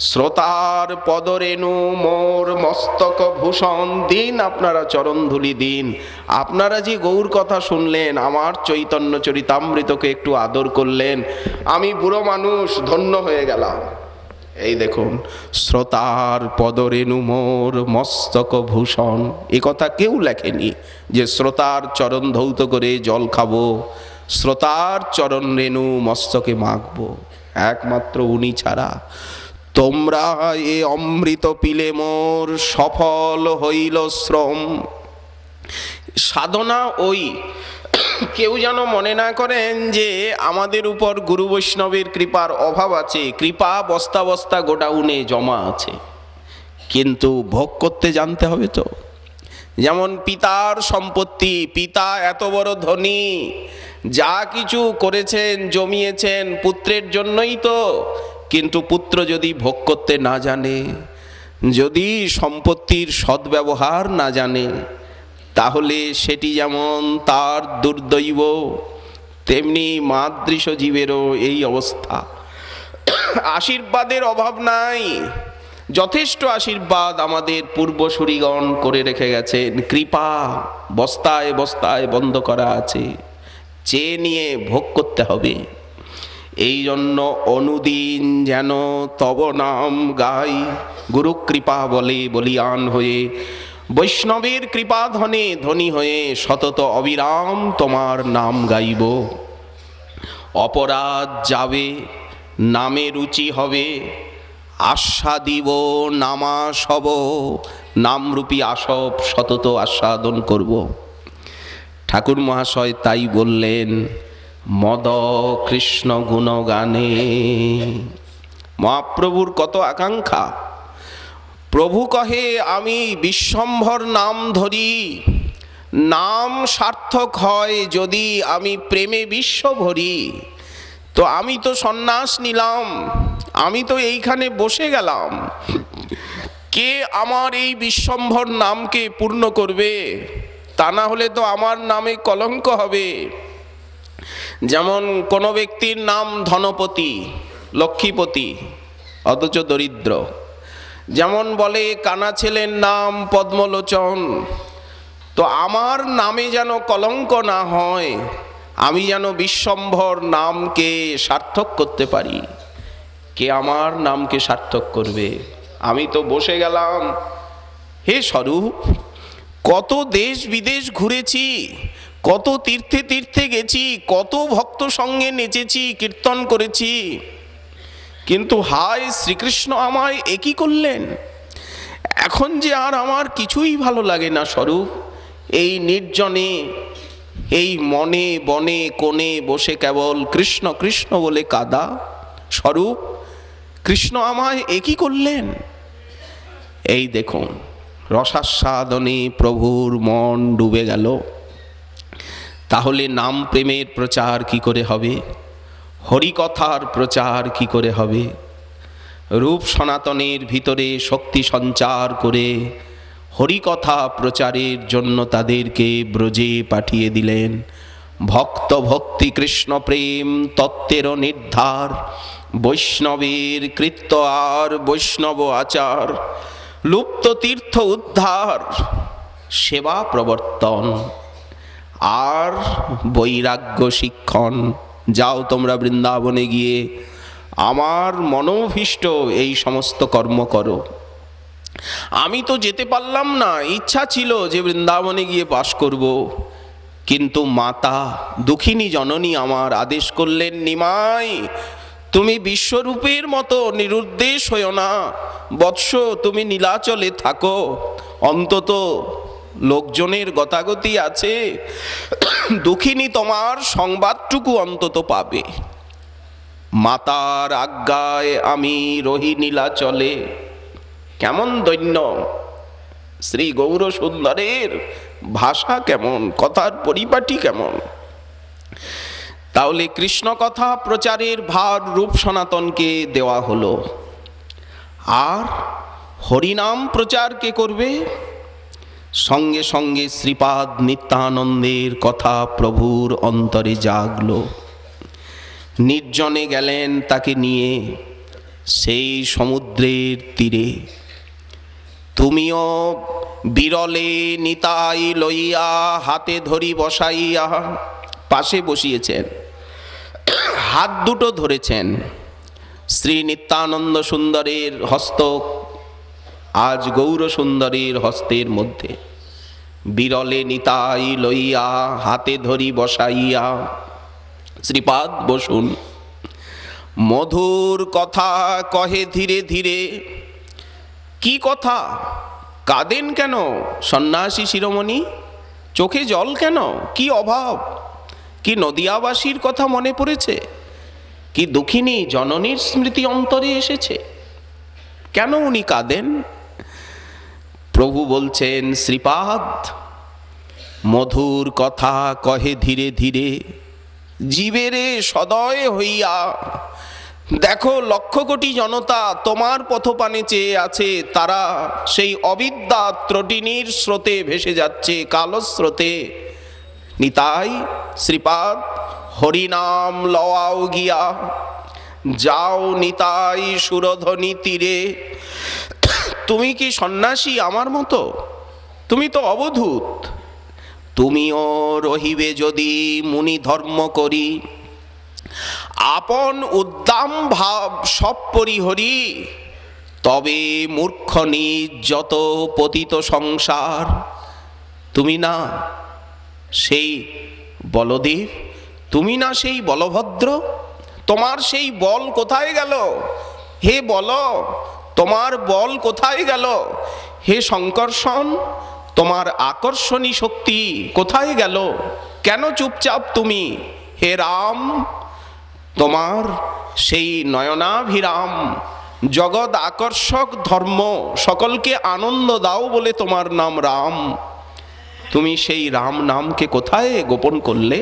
শ্রোতার পদরেণু মোর মস্তক ভূষণ, দিন আপনারা চরণ ধুলি দিন। আপনারা যে গৌর কথা শুনলেন, আমার চৈতন্য চরিতামৃতকে একটু আদর করলেন, আমি বুড়ো মানুষ ধন্য হয়ে গেলাম। এই দেখুন, শ্রোতার পদরেণু মোর মস্তক ভূষণ, এ কথা কেউ লেখেনি যে শ্রোতার চরণ ধৌত করে জল খাবো, শ্রোতার চরণ রেণু মস্তকে মাখবো, একমাত্র উনি ছাড়া। তোমরা এ অমৃত পিলে মোর সফল হইল শ্রম। সাধনা ওই, কেউ যেন মনে না করেন যে আমাদের উপর গুরু বৈষ্ণবের কৃপার অভাব আছে। কৃপা বস্তা বস্তা গোডাউনে জমা আছে, কিন্তু ভোগ করতে জানতে হবে তো। যেমন পিতার সম্পত্তি, পিতা এত বড় ধনী, যা কিছু করেছেন জমিয়েছেন পুত্রের জন্যই তো। কিন্তু পুত্র যদি ভোগ করতে না জানে, যদি সম্পত্তির সদ্ব্যবহার না জানে, তাহলে সেটি যেমন তার দুর্দৈব, তেমনি মাদৃশ জীবেরও এই অবস্থা। আশীর্বাদের অভাব নাই, যথেষ্ট আশীর্বাদ আমাদের পূর্বসূরিগণ করে রেখে গেছেন। কৃপা বস্তায় বস্তায় বন্ধ করা আছে, চেয়ে নিয়ে ভোগ করতে হবে। এই জন্য অনুদিন যেন তব নাম গাই, গুরু কৃপা বলে বলিয়ান হয়ে, বৈষ্ণবের কৃপা ধনে ধনী হয়ে সতত অবিরাম তোমার নাম গাইব। অপরাধ যাবে, নামে রুচি হবে, আস্বাদিব নামাসব, নামরূপী আসব সতত আস্বাদন করব। ঠাকুর মহাশয় তাই বললেন, মদ কৃষ্ণ গুণগানে। মহাপ্রভুর কত আকাঙ্ক্ষা। প্রভু কহে আমি বিশ্বম্ভর নাম ধরি, নাম সার্থক হয় যদি আমি প্রেমে বিশ্ব ভরি। তো আমি তো সন্ন্যাস নিলাম, আমি তো এইখানে বসে গেলাম, কে আমার এই বিশ্বম্ভর নামকে পূর্ণ করবে? তা না হলে তো আমার নামে কলঙ্ক হবে। যেমন কোনো ব্যক্তির নাম ধনপতি, লক্ষ্মীপতি, অথচ দরিদ্র। যেমন বলে কানা ছেলের নাম পদ্মলোচন। তো আমার নামে যেন কলঙ্ক না হয়, আমি যেন বিশ্বম্ভর নামকে সার্থক করতে পারি। কে আমার নামকে সার্থক করবে? আমি তো বসে গেলাম। হে স্বরূপ, কত দেশ বিদেশ ঘুরেছি, কত তীর্থে তীর্থে গেছি, কত ভক্ত সঙ্গে নেচেছি, কীর্তন করেছি, কিন্তু হায় শ্রীকৃষ্ণ আমায় একই করলেন। এখন যে আর আমার কিছুই ভালো লাগে না স্বরূপ। এই নির্জনে, এই মনে বনে কোণে বসে কেবল কৃষ্ণ কৃষ্ণ বলে কাঁদা। স্বরূপ, কৃষ্ণ আমায় একই করলেন। এই দেখুন, রসাস্বাদনে প্রভুর মন ডুবে গেল। তাহলে নাম প্রেমের প্রচার কি করে হবে? হরিকথার প্রচার কি করে হবে? রূপ সনাতনের ভিতরে শক্তি সঞ্চার করে হরিকথা প্রচারের জন্য তাদেরকে ব্রজে পাঠিয়ে দিলেন। ভক্ত ভক্তি কৃষ্ণ প্রেম তত্ত্বের নির্ধার, বৈষ্ণবের কৃত্য আর বৈষ্ণব আচার, লুপ্ত তীর্থ উদ্ধার, সেবা প্রবর্তন আর বৈরাগ্য শিক্ষণ। যাও তোমরা বৃন্দাবনে গিয়ে আমার মনোভীষ্ট এই সমস্ত কর্ম করো। আমি তো যেতে পারলাম না, ইচ্ছা ছিল যে বৃন্দাবনে গিয়ে বাস করব, কিন্তু মাতা দুঃখিনী জননী আমার আদেশ করলেন, নিমাই তুমি বিশ্বরূপের মতো নিরুদ্দেশ হইও না বৎস, তুমি নীলাচলে থাকো, অন্তত লোকজনের গতাগতি আছে, দুঃখিনী তোমার সংবাদটুকু অন্তত পাবে। মাতার আজ্ঞায় আমি রহি নীলাচলে। কেমন দৈন্য! শ্রী গৌর সুন্দরের ভাষা কেমন, কথার পরিপাটি কেমন! তাহলে কৃষ্ণ কথা প্রচারের ভার রূপ সনাতনকে দেওয়া হলো। আর হরিনাম প্রচার কে করবে? সঙ্গে সঙ্গে শ্রীপাদ নিত্যানন্দের কথা প্রভুর অন্তরে জাগলো। নির্জনে গেলেন তাকে নিয়ে সেই সমুদ্রের তীরে। তুমিও বিরলে নিতাই লইয়া হাতে ধরি বসাইয়া, পাশে বসিয়েছেন, হাত দুটো ধরেছেন। শ্রী নিত্যানন্দ সুন্দরের হস্ত আজ গৌর সুন্দরের হস্তের মধ্যে। বিরলে নিতাই লইয়া হাতে ধরি বসাইয়া, শ্রীপাদ বসুন। মধুর কথা কহে ধীরে ধীরে। কি কথা? কাঁদেন কেন সন্ন্যাসী শিরোমণি? চোখে জল কেন? কি অভাব? কি নদিয়াবাসীর কথা মনে পড়েছে? কি দুঃখিনী জননীর স্মৃতি অন্তরে এসেছে? কেন উনি কাঁদেন? প্রভু বলছেন, শ্রীপাদ মধুর কথা কহে ধীরে ধীরে, জীবেরে সদয় হইয়া। দেখো লক্ষ কোটি জনতা তোমার পথপানে চেয়ে আছে, তারা সেই অবিদ্যা ত্রটিনীর স্রোতে ভেসে যাচ্ছে, কালো স্রোতে। নিতাই শ্রীপাদ হরিনাম লওয়াও গিয়া, যাও নিতাই সুরধ্বনি তীরে। তুমি কি সন্ন্যাসী আমার মতো? তুমি তো অবধূত। তুমিও রহিবে যদি মুনি ধর্ম করি, আপন উদ্দাম ভাব সব পরিহরি, তবে মূর্খ নিজ যত পতিত সংসার। তুমি না সেই বলদেব, তুমি না সেই বলভদ্র, তোমার সেই বল কোথায় গেল? হে বল, তোমার বল কোথায় গেল? হে শঙ্কর্ষণ, তোমার আকর্ষণী শক্তি কোথায় গেল? কেন চুপচাপ তুমি? হে রাম, তোমার সেই নয়নাভিরাম জগৎ আকর্ষক ধর্ম, সকলকে আনন্দ দাও বলে তোমার নাম রাম। তুমি সেই রাম নামকে কোথায় গোপন করলে?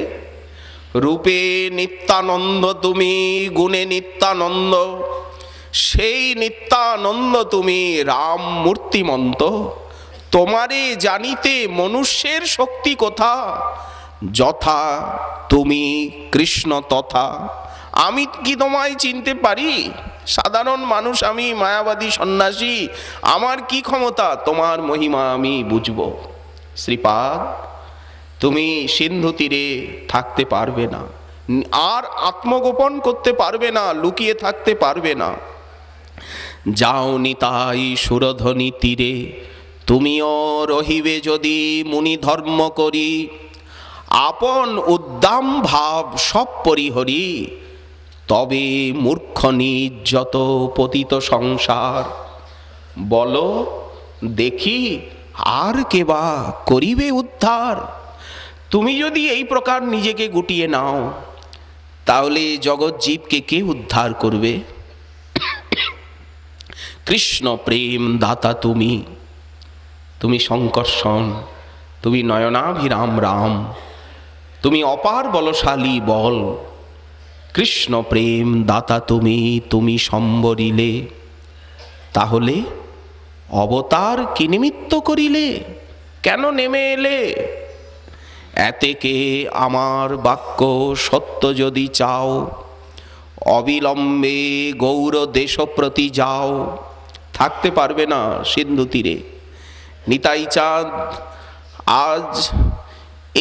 রূপে নিত্যানন্দ তুমি, গুণে নিত্যানন্দ, সেই নিত্যানন্দ তুমি রাম মূর্তিমন্ত, তোমারে জানিতে মনুষ্যের শক্তি কোথা, যথা তুমি কৃষ্ণ তথা। আমি কি তোমায় চিনতে পারি? সাধারণ মানুষ আমি, মায়াবাদী সন্ন্যাসী, আমার কি ক্ষমতা তোমার মহিমা আমি বুঝব? শ্রীপাদ, তুমি সিন্ধু তীরে থাকতে পারবে না, আর আত্মগোপন করতে পারবে না, লুকিয়ে থাকতে পারবে না। যাও নিতাই সুরধ্বনি তীরে, তুমিও রহিবে যদি মুনি ধর্ম করি, আপন উদ্দাম ভাব সব পরিহরি, তবে মূর্খ নির্যত পতিত সংসার। বলো দেখি আর কেবা করিবে উদ্ধার? তুমি যদি এই প্রকার নিজেকে গুটিয়ে নাও, তাহলে জগৎ জীবকে কে উদ্ধার করবে? কৃষ্ণ প্রেম দাতা তুমি, তুমি শঙ্কর্ষণ, তুমি নয়নাভিরাম রাম, তুমি অপার বলশালী বল। কৃষ্ণ প্রেম দাতা তুমি, তুমি সম্বরিলে, তাহলে অবতার কি নিমিত্ত করিলে? কেন নেমে এলে? এতেকে আমার বাক্য সত্য যদি চাও, অবিলম্বে গৌর দেশ প্রতি যাও। থাকতে পারবে না সিন্ধু তীরে। নিতাই চাঁদ আজ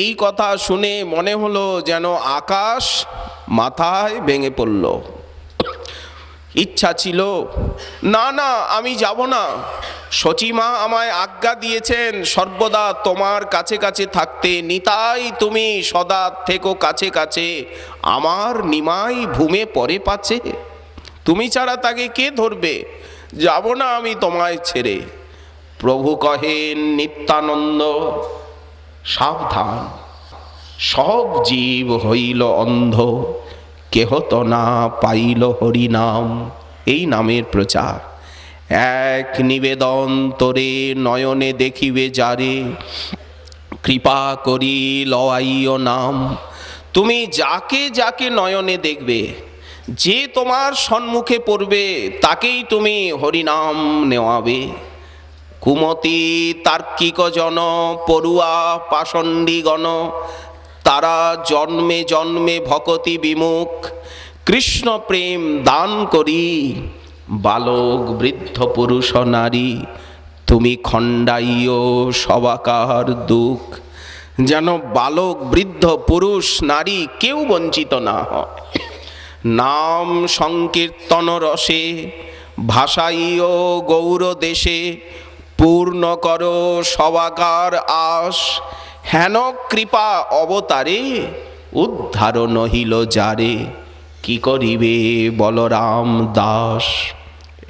এই কথা শুনে মনে হলো যেন আকাশ মাথায় ভেঙে পড়ল। ইচ্ছা ছিল, না না আমি যাব না, সচিমা আমায় আজ্ঞা দিয়েছেন সর্বদা তোমার কাছে কাছে থাকতে। নিতাই তুমি সদা থেকো কাছে কাছে, আমার নিমাই ভূমে পরে পাছে, তুমি ছাড়া তাকে কে ধরবে? যাব না আমি তোমায় ছেড়ে। প্রভু কহেন নিত্যানন্দ সাবধান, সব জীব হইল অন্ধ, কেহ তো না পাইল হরিনাম। এই নামের প্রচার। এক নিবেদন তোরে নয়নে দেখিবে যারে, কৃপা করি লওয়াইও নাম। তুমি যাকে যাকে নয়নে দেখবে, যে তোমার সম্মুখে পড়বে, তাকেই তুমি হরিনাম নেওয়াবে। কুমতি তার্কিক জন, পড়ুয়া পাষণ্ডীগণ, তারা জন্মে জন্মে ভকতি বিমুখ। কৃষ্ণ প্রেম দান করি বালক বৃদ্ধ পুরুষ নারী, তুমি খণ্ডাইও সবাকার দুঃখ। যেন বালক বৃদ্ধ পুরুষ নারী কেউ বঞ্চিত না হয়। নাম সংকীর্তন রসে ভাসাইও গৌর দেশে, পূর্ণ করো সবাকার আশ। হেন কৃপা অবতারে উদ্ধার নহিল যারে, কি করিবে বলরাম দাস।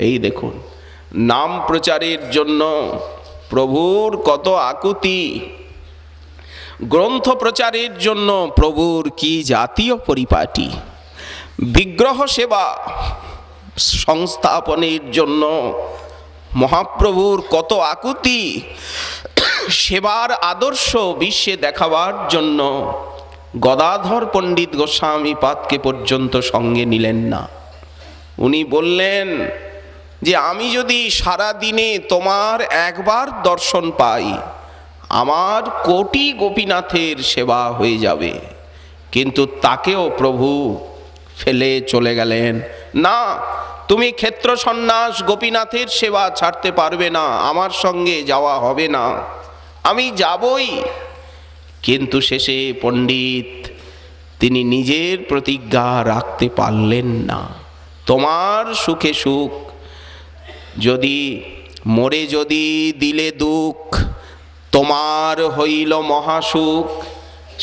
এই দেখুন, নাম প্রচারের জন্য প্রভুর কত আকুতি, গ্রন্থ প্রচারের জন্য প্রভুর কি জাতীয় পরিপাটি, বিগ্রহ সেবা সংস্থাপনের জন্য মহাপ্রভুর কত আকুতি, সেবার আদর্শ বিশ্বে দেখাবার জন্য গদাধর পণ্ডিত গোস্বামী পাদকে পর্যন্ত সঙ্গে নিলেন না। উনি বললেন যে আমি যদি সারা দিনে তোমার একবার দর্শন পাই, আমার কোটি গোপীনাথের সেবা হয়ে যাবে। কিন্তু তাকেও প্রভু ফেলে চলে গেলেন। না, তুমি ক্ষেত্র সন্ন্যাস গোপীনাথের সেবা ছাড়তে পারবে না, আমার সঙ্গে যাওয়া হবে না। আমি যাবই। কিন্তু শেষে পণ্ডিত তিনি নিজের প্রতিজ্ঞা রাখতে পারলেন না। তোমার সুখে সুখ, যদি মোরে যদি দিলে দুঃখ, তোমার হইল মহাসুখ।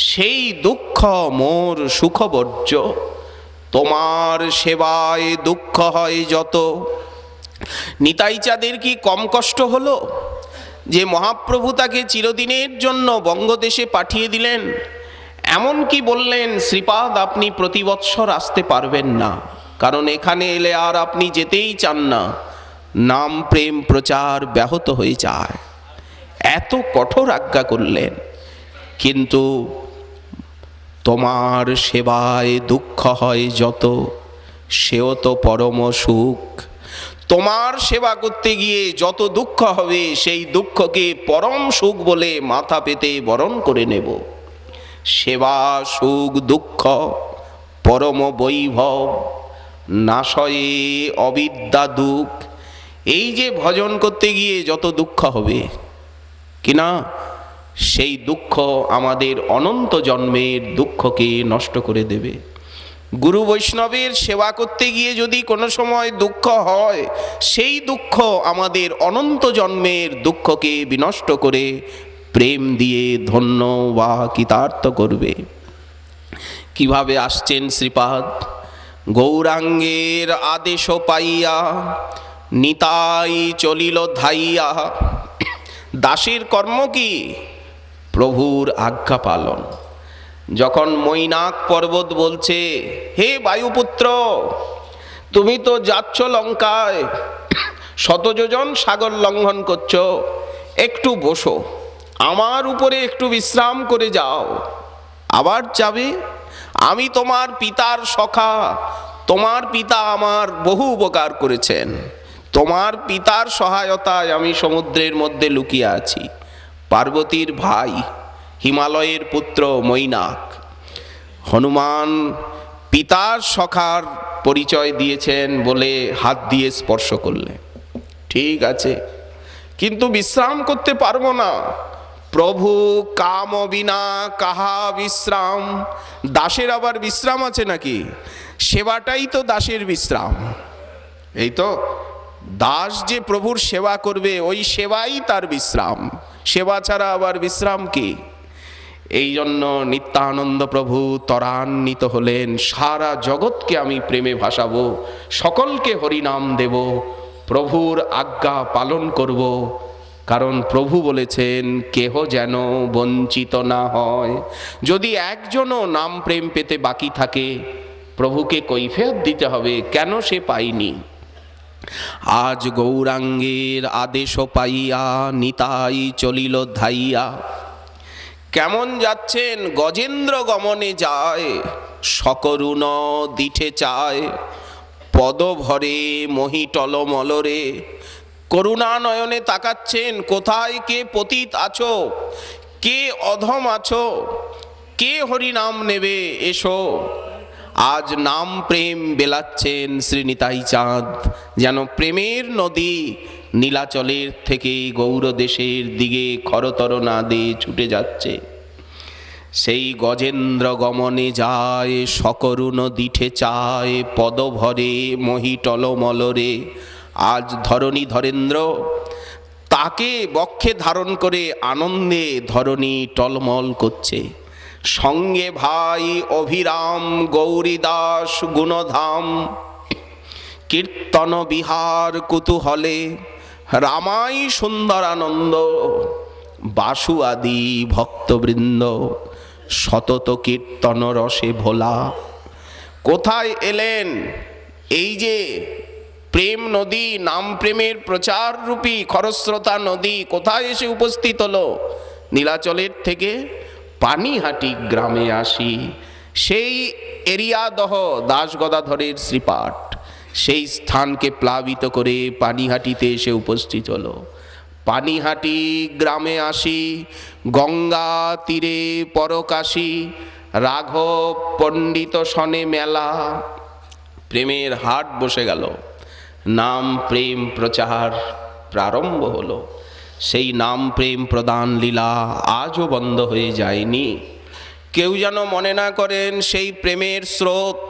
সেই দুঃখ মোর সুখবর্জ্য, তোমার সেবায় দুঃখ হয় যত। নিতাই চাঁদের কি কম কষ্ট হলো যে মহাপ্রভু তাকে চিরদিনের জন্য বঙ্গদেশে পাঠিয়ে দিলেন? এমন কি বললেন, শ্রীপাদ আপনি প্রতি বৎসর আসতে পারবেন না, কারণ এখানে এলে আর আপনি যেতেই চান না, নাম প্রেম প্রচার ব্যাহত হয়ে যায়। এত কঠোর আজ্ঞা করলেন। কিন্তু তোমার সেবায় দুঃখ হয় যত, সেও তো পরম সুখ। তোমার সেবা করতে গিয়ে যত দুঃখ হবে সেই দুঃখকে পরম সুখ বলে মাথা পেতে বরণ করে নেব। সেবা সুখ দুঃখ পরম বৈভব, নাশয়ে অবিদ্যা দুঃখ। এই যে ভজন করতে গিয়ে যত দুঃখ হবে কিনা, সেই দুঃখ আমাদের অনন্ত জন্মের দুঃখকে নষ্ট করে দেবে। গুরু বৈষ্ণবের সেবা করতে গিয়ে যদি কোনো সময় দুঃখ হয়, সেই দুঃখ আমাদের অনন্ত জন্মের দুঃখকে বিনষ্ট করে প্রেম দিয়ে ধন্য বা কৃতার্থ করবে। কিভাবে আসছেন শ্রীপাদ? গৌরাঙ্গের আদেশ পাইয়া নিতাই চলিল ধাইয়া। দাসের কর্ম কি? প্রভুর আজ্ঞা পালন। যখন মৈনাক পর্বত বলছে, হে বায়ুপুত্র, তুমি তো যাচ্ছ লঙ্কায়, শতযোজন সাগর লঙ্ঘন করছো, একটু বসো, আমার উপরে একটু বিশ্রাম করে যাও। আবার যাবে? আমি তোমার পিতার সখা, তোমার পিতা আমার বহু উপকার করেছেন, তোমার পিতার সহায়তায় আমি সমুদ্রের মধ্যে লুকিয়ে আছি। পার্বতীর ভাই, হিমালয়ের পুত্র মৈনাক, হনুমান পিতার সখার পরিচয় দিয়েছেন বলে হাত দিয়ে স্পর্শ করলে, ঠিক আছে, কিন্তু বিশ্রাম করতে পারবো না। প্রভু কাম বিনা কাহা বিশ্রাম। দাসের আবার বিশ্রাম আছে নাকি? সেবাটাই তো দাসের বিশ্রাম। এই তো, দাস যে প্রভুর সেবা করবে, ওই সেবাই তার বিশ্রাম। সেবা ছাড়া আবার বিশ্রাম কি? এই জন্য নিত্যানন্দ প্রভু ত্বরান্বিত হলেন, সারা জগৎকে আমি প্রেমে ভাসাবো, সকলকে হরিনাম দেব, প্রভুর আজ্ঞা পালন করব। কারণ প্রভু বলেছেন, কেহ যেন বঞ্চিত না হয়। যদি একজনও নাম প্রেম পেতে বাকি থাকে, প্রভুকে কৈফিয়ত দিতে হবে কেন সে পায়নি। আজ গৌরাঙ্গের আদেশ পাইয়া নিতাই চলিল ধাইয়া। কেমন যাচ্ছেন? গজেন্দ্র গমনে যায়, সকরুণ দিঠে চায়, পদ ভরে মহি টলমলরে। করুণা নয়নে তাকাচ্ছেন, কোথায় কে পতিত আছো, কে অধম আছো, কে হরিনাম নেবে, এসো। আজ নাম প্রেম বেলাচ্ছেন শ্রী নিতাই চাঁদ, যেন প্রেমের নদী নীলাচলের থেকে গৌরদেশের দিকে খরতর নাদে ছুটে যাচ্ছে। সেই গজেন্দ্র গমনে যায়, সকরুণ দিঠে চায়, পদ ভরে মহি টলমলরে। আজ ধরণী ধরেন্দ্র, তাকে বক্ষে ধারণ করে আনন্দে ধরণী টলমল করছে। সঙ্গে ভাই অভিরাম গৌরীদাস গুণধাম, কীর্তন বিহার কুতূহলে, রামাই সুন্দরানন্দ, বাসু আদি ভক্তবৃন্দ, সতত কীর্তন রসে ভোলা। কোথায় এলেন? এই যে প্রেম নদী, নাম প্রেমের প্রচার রূপী খরস্রোতা নদী কোথায় এসে উপস্থিত হলো? নীলাচলের থেকে পানিহাটি গ্রামে আসি। সেই এরিয়াদহ দাস গদাধরের শ্রীপাঠ, সেই স্থানকে প্লাবিত করে পানিহাটিতে এসে উপস্থিত হলো। পানিহাটি গ্রামে আসি, গঙ্গা তীরে পরকাশী, রাঘব পণ্ডিত সনে মেলা। প্রেমের হাট বসে গেল, নাম প্রেম প্রচার প্রারম্ভ হলো। সেই নাম প্রেম প্রদান লীলা আজও বন্ধ হয়ে যায়নি। কেউ যেন মনে না করেন সেই প্রেমের স্রোত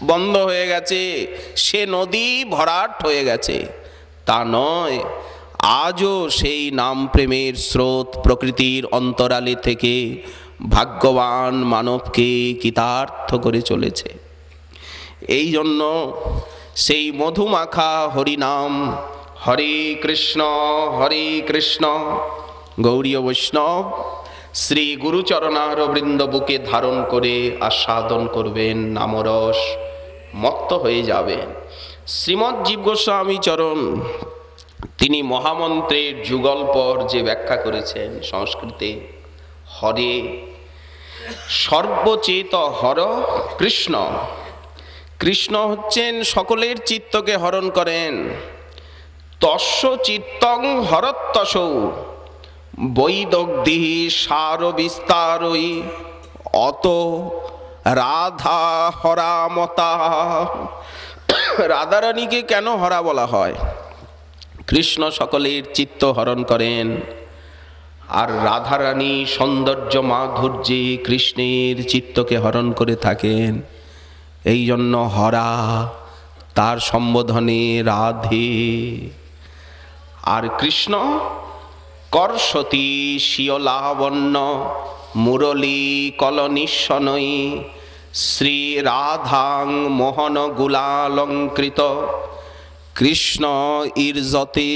বন্ধ হয়ে গেছে, সে নদী ভরাট হয়ে গেছে, তা নয়। আজও সেই নাম প্রেমের স্রোত প্রকৃতির অন্তরালে থেকে ভাগ্যবান মানবকে কৃতার্থ করে চলেছে। এই জন্য সেই মধুমাখা হরিনাম, হরে কৃষ্ণ গৌরীয় বৈষ্ণব শ্রী গুরুচরণার বৃন্দ বুকে ধারণ করে আস্বাদন করবেন নামরস, মত্ত হয়ে যাবেন। শ্রীমৎ জীব গোস্বামী চরণ তিনি মহামন্ত্রের যুগল পর যে ব্যাখ্যা করেছেন সংস্কৃতে, হরে সর্বচেত হর কৃষ্ণ। কৃষ্ণ হচ্ছেন সকলের চিত্তকে হরণ করেন, তস্য চিত্তং হরত্তসৌ বৈদগ্ধি সার বিস্তারই অত রাধা হরামতা। রাধারানীকে কেন হরা বলা হয়? কৃষ্ণ সকলের চিত্ত হরণ করেন, আর রাধারানী সৌন্দর্য মাধুর্যে কৃষ্ণের চিত্তকে হরণ করে থাকেন। এই জন্য হরা, তার সম্বোধনে রাধে। আর কৃষ্ণ কর্ষতি শিয়লাবণ্য মুরলী কলনিশ্বনৈ শ্রী রাধাং মোহন গুলালঙ্কৃত কৃষ্ণ ঈর্জতে।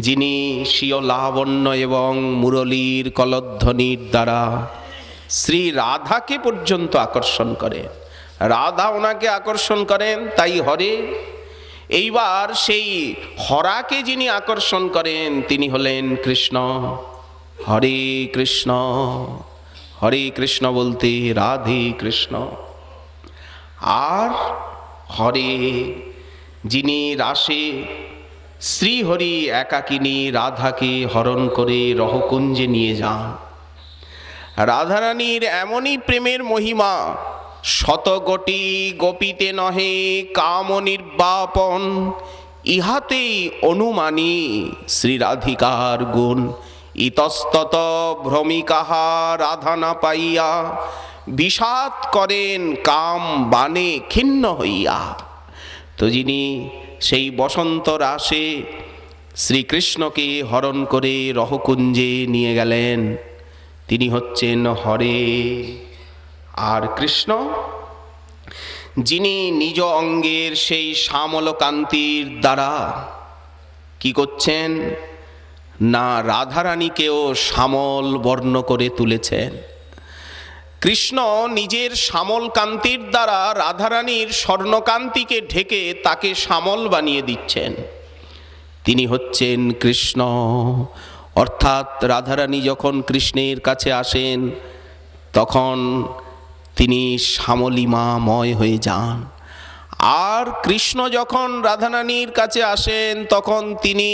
যিনি স্বীয় লাবণ্য এবং মুরলীর কলধ্বনির দ্বারা শ্রী রাধাকে পর্যন্ত আকর্ষণ করেন, রাধা ওনাকে আকর্ষণ করেন, তাই হরে। এইবার সেই হরাকে যিনি আকর্ষণ করেন তিনি হলেন কৃষ্ণ। হরে কৃষ্ণ, হরে কৃষ্ণ বলতে রাধে কৃষ্ণ। আর হরে যিনি রাসে শ্রীহরি একাকিনী রাধাকে হরণ করে রহকুঞ্জে নিয়ে যান। রাধারানীর এমনই প্রেমের মহিমা, শতকোটি গোপীতে নহে কাম নির্বাপন, ইহাতেই অনুমানী শ্রী রাধিকার গুণ। ইতস্তত ভ্রমিকাহা রাধা না পাইয়া বিষাদ করেন কাম বাণে খিন্ন হইয়া। তো যিনি সেই বসন্ত রাসে শ্রীকৃষ্ণকে হরণ করে রহকুঞ্জে নিয়ে গেলেন তিনি হচ্ছেন হরে। আর কৃষ্ণ যিনি নিজ অঙ্গের সেই শ্যামল কান্তির দ্বারা কি করছেন না, রাধারানীকেও শ্যামল বর্ণ করে তুলেছেন। কৃষ্ণ নিজের শ্যামল কান্তির দ্বারা রাধারানীর স্বর্ণকান্তিকে ঢেকে তাকে শ্যামল বানিয়ে দিচ্ছেন। তিনি হচ্ছেন কৃষ্ণ। অর্থাৎ রাধারানী যখন কৃষ্ণের কাছে আসেন তখন তিনি শ্যামলিমাময় হয়ে যান। আর কৃষ্ণ যখন রাধারানীর কাছে আসেন তখন তিনি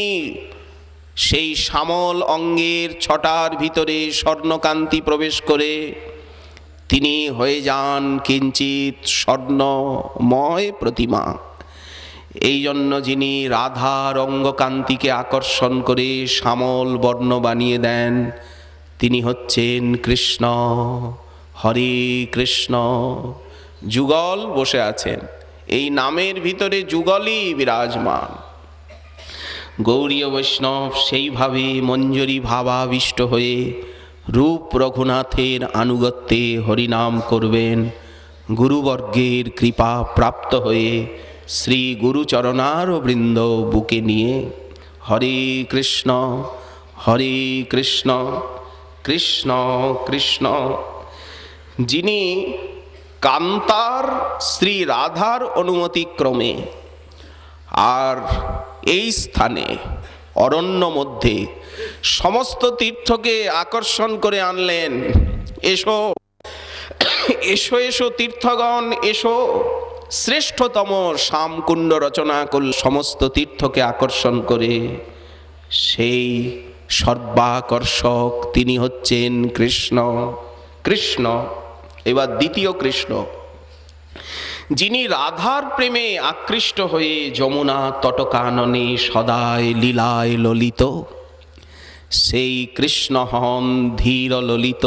সেই শ্যামল অঙ্গের ছটার ভিতরে স্বর্ণকান্তি প্রবেশ করে তিনি হয়ে যান কিঞ্চিত স্বর্ণময় প্রতিমা। এই জন্য যিনি রাধার অঙ্গকান্তিকে আকর্ষণ করে শ্যামল বর্ণ বানিয়ে দেন তিনি হচ্ছেন কৃষ্ণ। হরে কৃষ্ণ। যুগল বসে আছেন, এই নামের ভিতরে যুগলই বিরাজমান। গৌরীয় বৈষ্ণব সেইভাবে মঞ্জরি ভাবাবিষ্ট হয়ে রূপ রঘুনাথের আনুগত্যে হরিনাম করবেন। গুরুবর্গের কৃপা প্রাপ্ত হয়ে শ্রী গুরুচরণার বৃন্দ বুকে নিয়ে হরে কৃষ্ণ হরে কৃষ্ণ কৃষ্ণ কৃষ্ণ। যিনি কান্তার শ্রী রাধার অনুমতিক্রমে আর এই স্থানে অরণ্য মধ্যে সমস্ত তীর্থকে আকর্ষণ করে আনলেন। এসো এসো এসো তীর্থগণ এসো। শ্রেষ্ঠতম শ্যামকুণ্ড রচনা করল সমস্ত তীর্থকে আকর্ষণ করে। সেই সর্বাকর্ষক তিনি হচ্ছেন কৃষ্ণ। কৃষ্ণ এবার দ্বিতীয় কৃষ্ণ, যিনি রাধার প্রেমে আকৃষ্ট হয়ে যমুনা তটকাননে সদায় লীলায় ললিত। সেই কৃষ্ণ হন ধীর ললিত,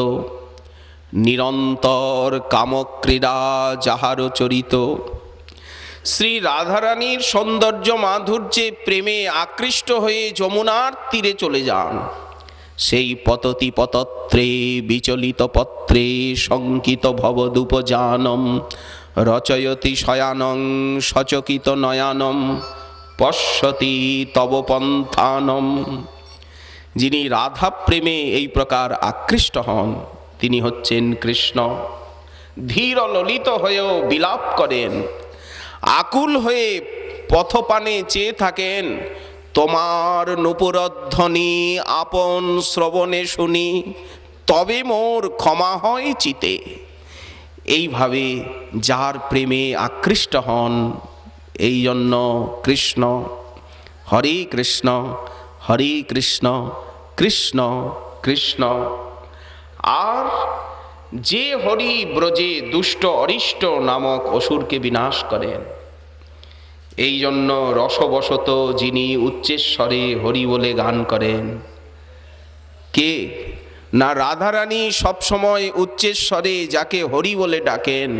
নিরন্তর কামক্রীড়া যাহার চরিত। শ্রী রাধারানীর সৌন্দর্য মাধুর্যে প্রেমে আকৃষ্ট হয়ে যমুনার তীরে চলে যান। সেই পততি পতত্রে বিচলিত পত্রে শঙ্কিত ভবদুপজানম রচয়তি শয়ানং সচকিত নয়ানম পশ্যতি তব পন্থানম। যিনি রাধা প্রেমে এই প্রকার আকৃষ্ট হন তিনি হচ্ছেন কৃষ্ণ। ধীর ললিত হয়েও বিলাপ করেন, আকুল হয়ে পথপানে চেয়ে থাকেন। তোমার নূপুরধ্বনি আপন শ্রবণে শুনি, তবে মোর ক্ষমা হয় চিতে। এইভাবে যার প্রেমে আকৃষ্ট হন এই জন্য কৃষ্ণ। হরে কৃষ্ণ হরে কৃষ্ণ কৃষ্ণ কৃষ্ণ। আর যে হরি ব্রজে দুষ্ট অরিষ্ট নামক অসুরকে বিনাশ করেন, এই জন্য রসবশত যিনি উচ্চেশ্বরে হরি বলে গান করেন, কে না রাধারানী সবসময় উচ্চেশ্বরে যাকে হরি বলে ডাকেন,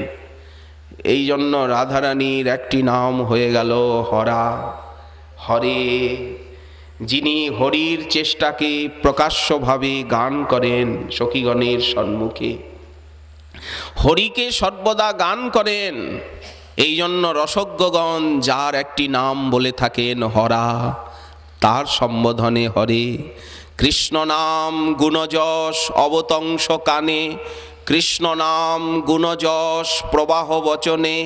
এই জন্য রাধারানীর একটি নাম হয়ে গেল হরা, হরে। যিনি হরির চেষ্টাকে প্রকাশ্যভাবে গান করেন সখীগণের সম্মুখে, হরিকে সর্বদা গান করেন, এই জন্য রসজ্ঞগণ যার একটি নাম বলে থাকেন হরা, তার সম্বোধনে হরে। কৃষ্ণ নাম গুণযশ অবতংশ কানে, কৃষ্ণ নাম গুণযশ প্রবাহ বচনে,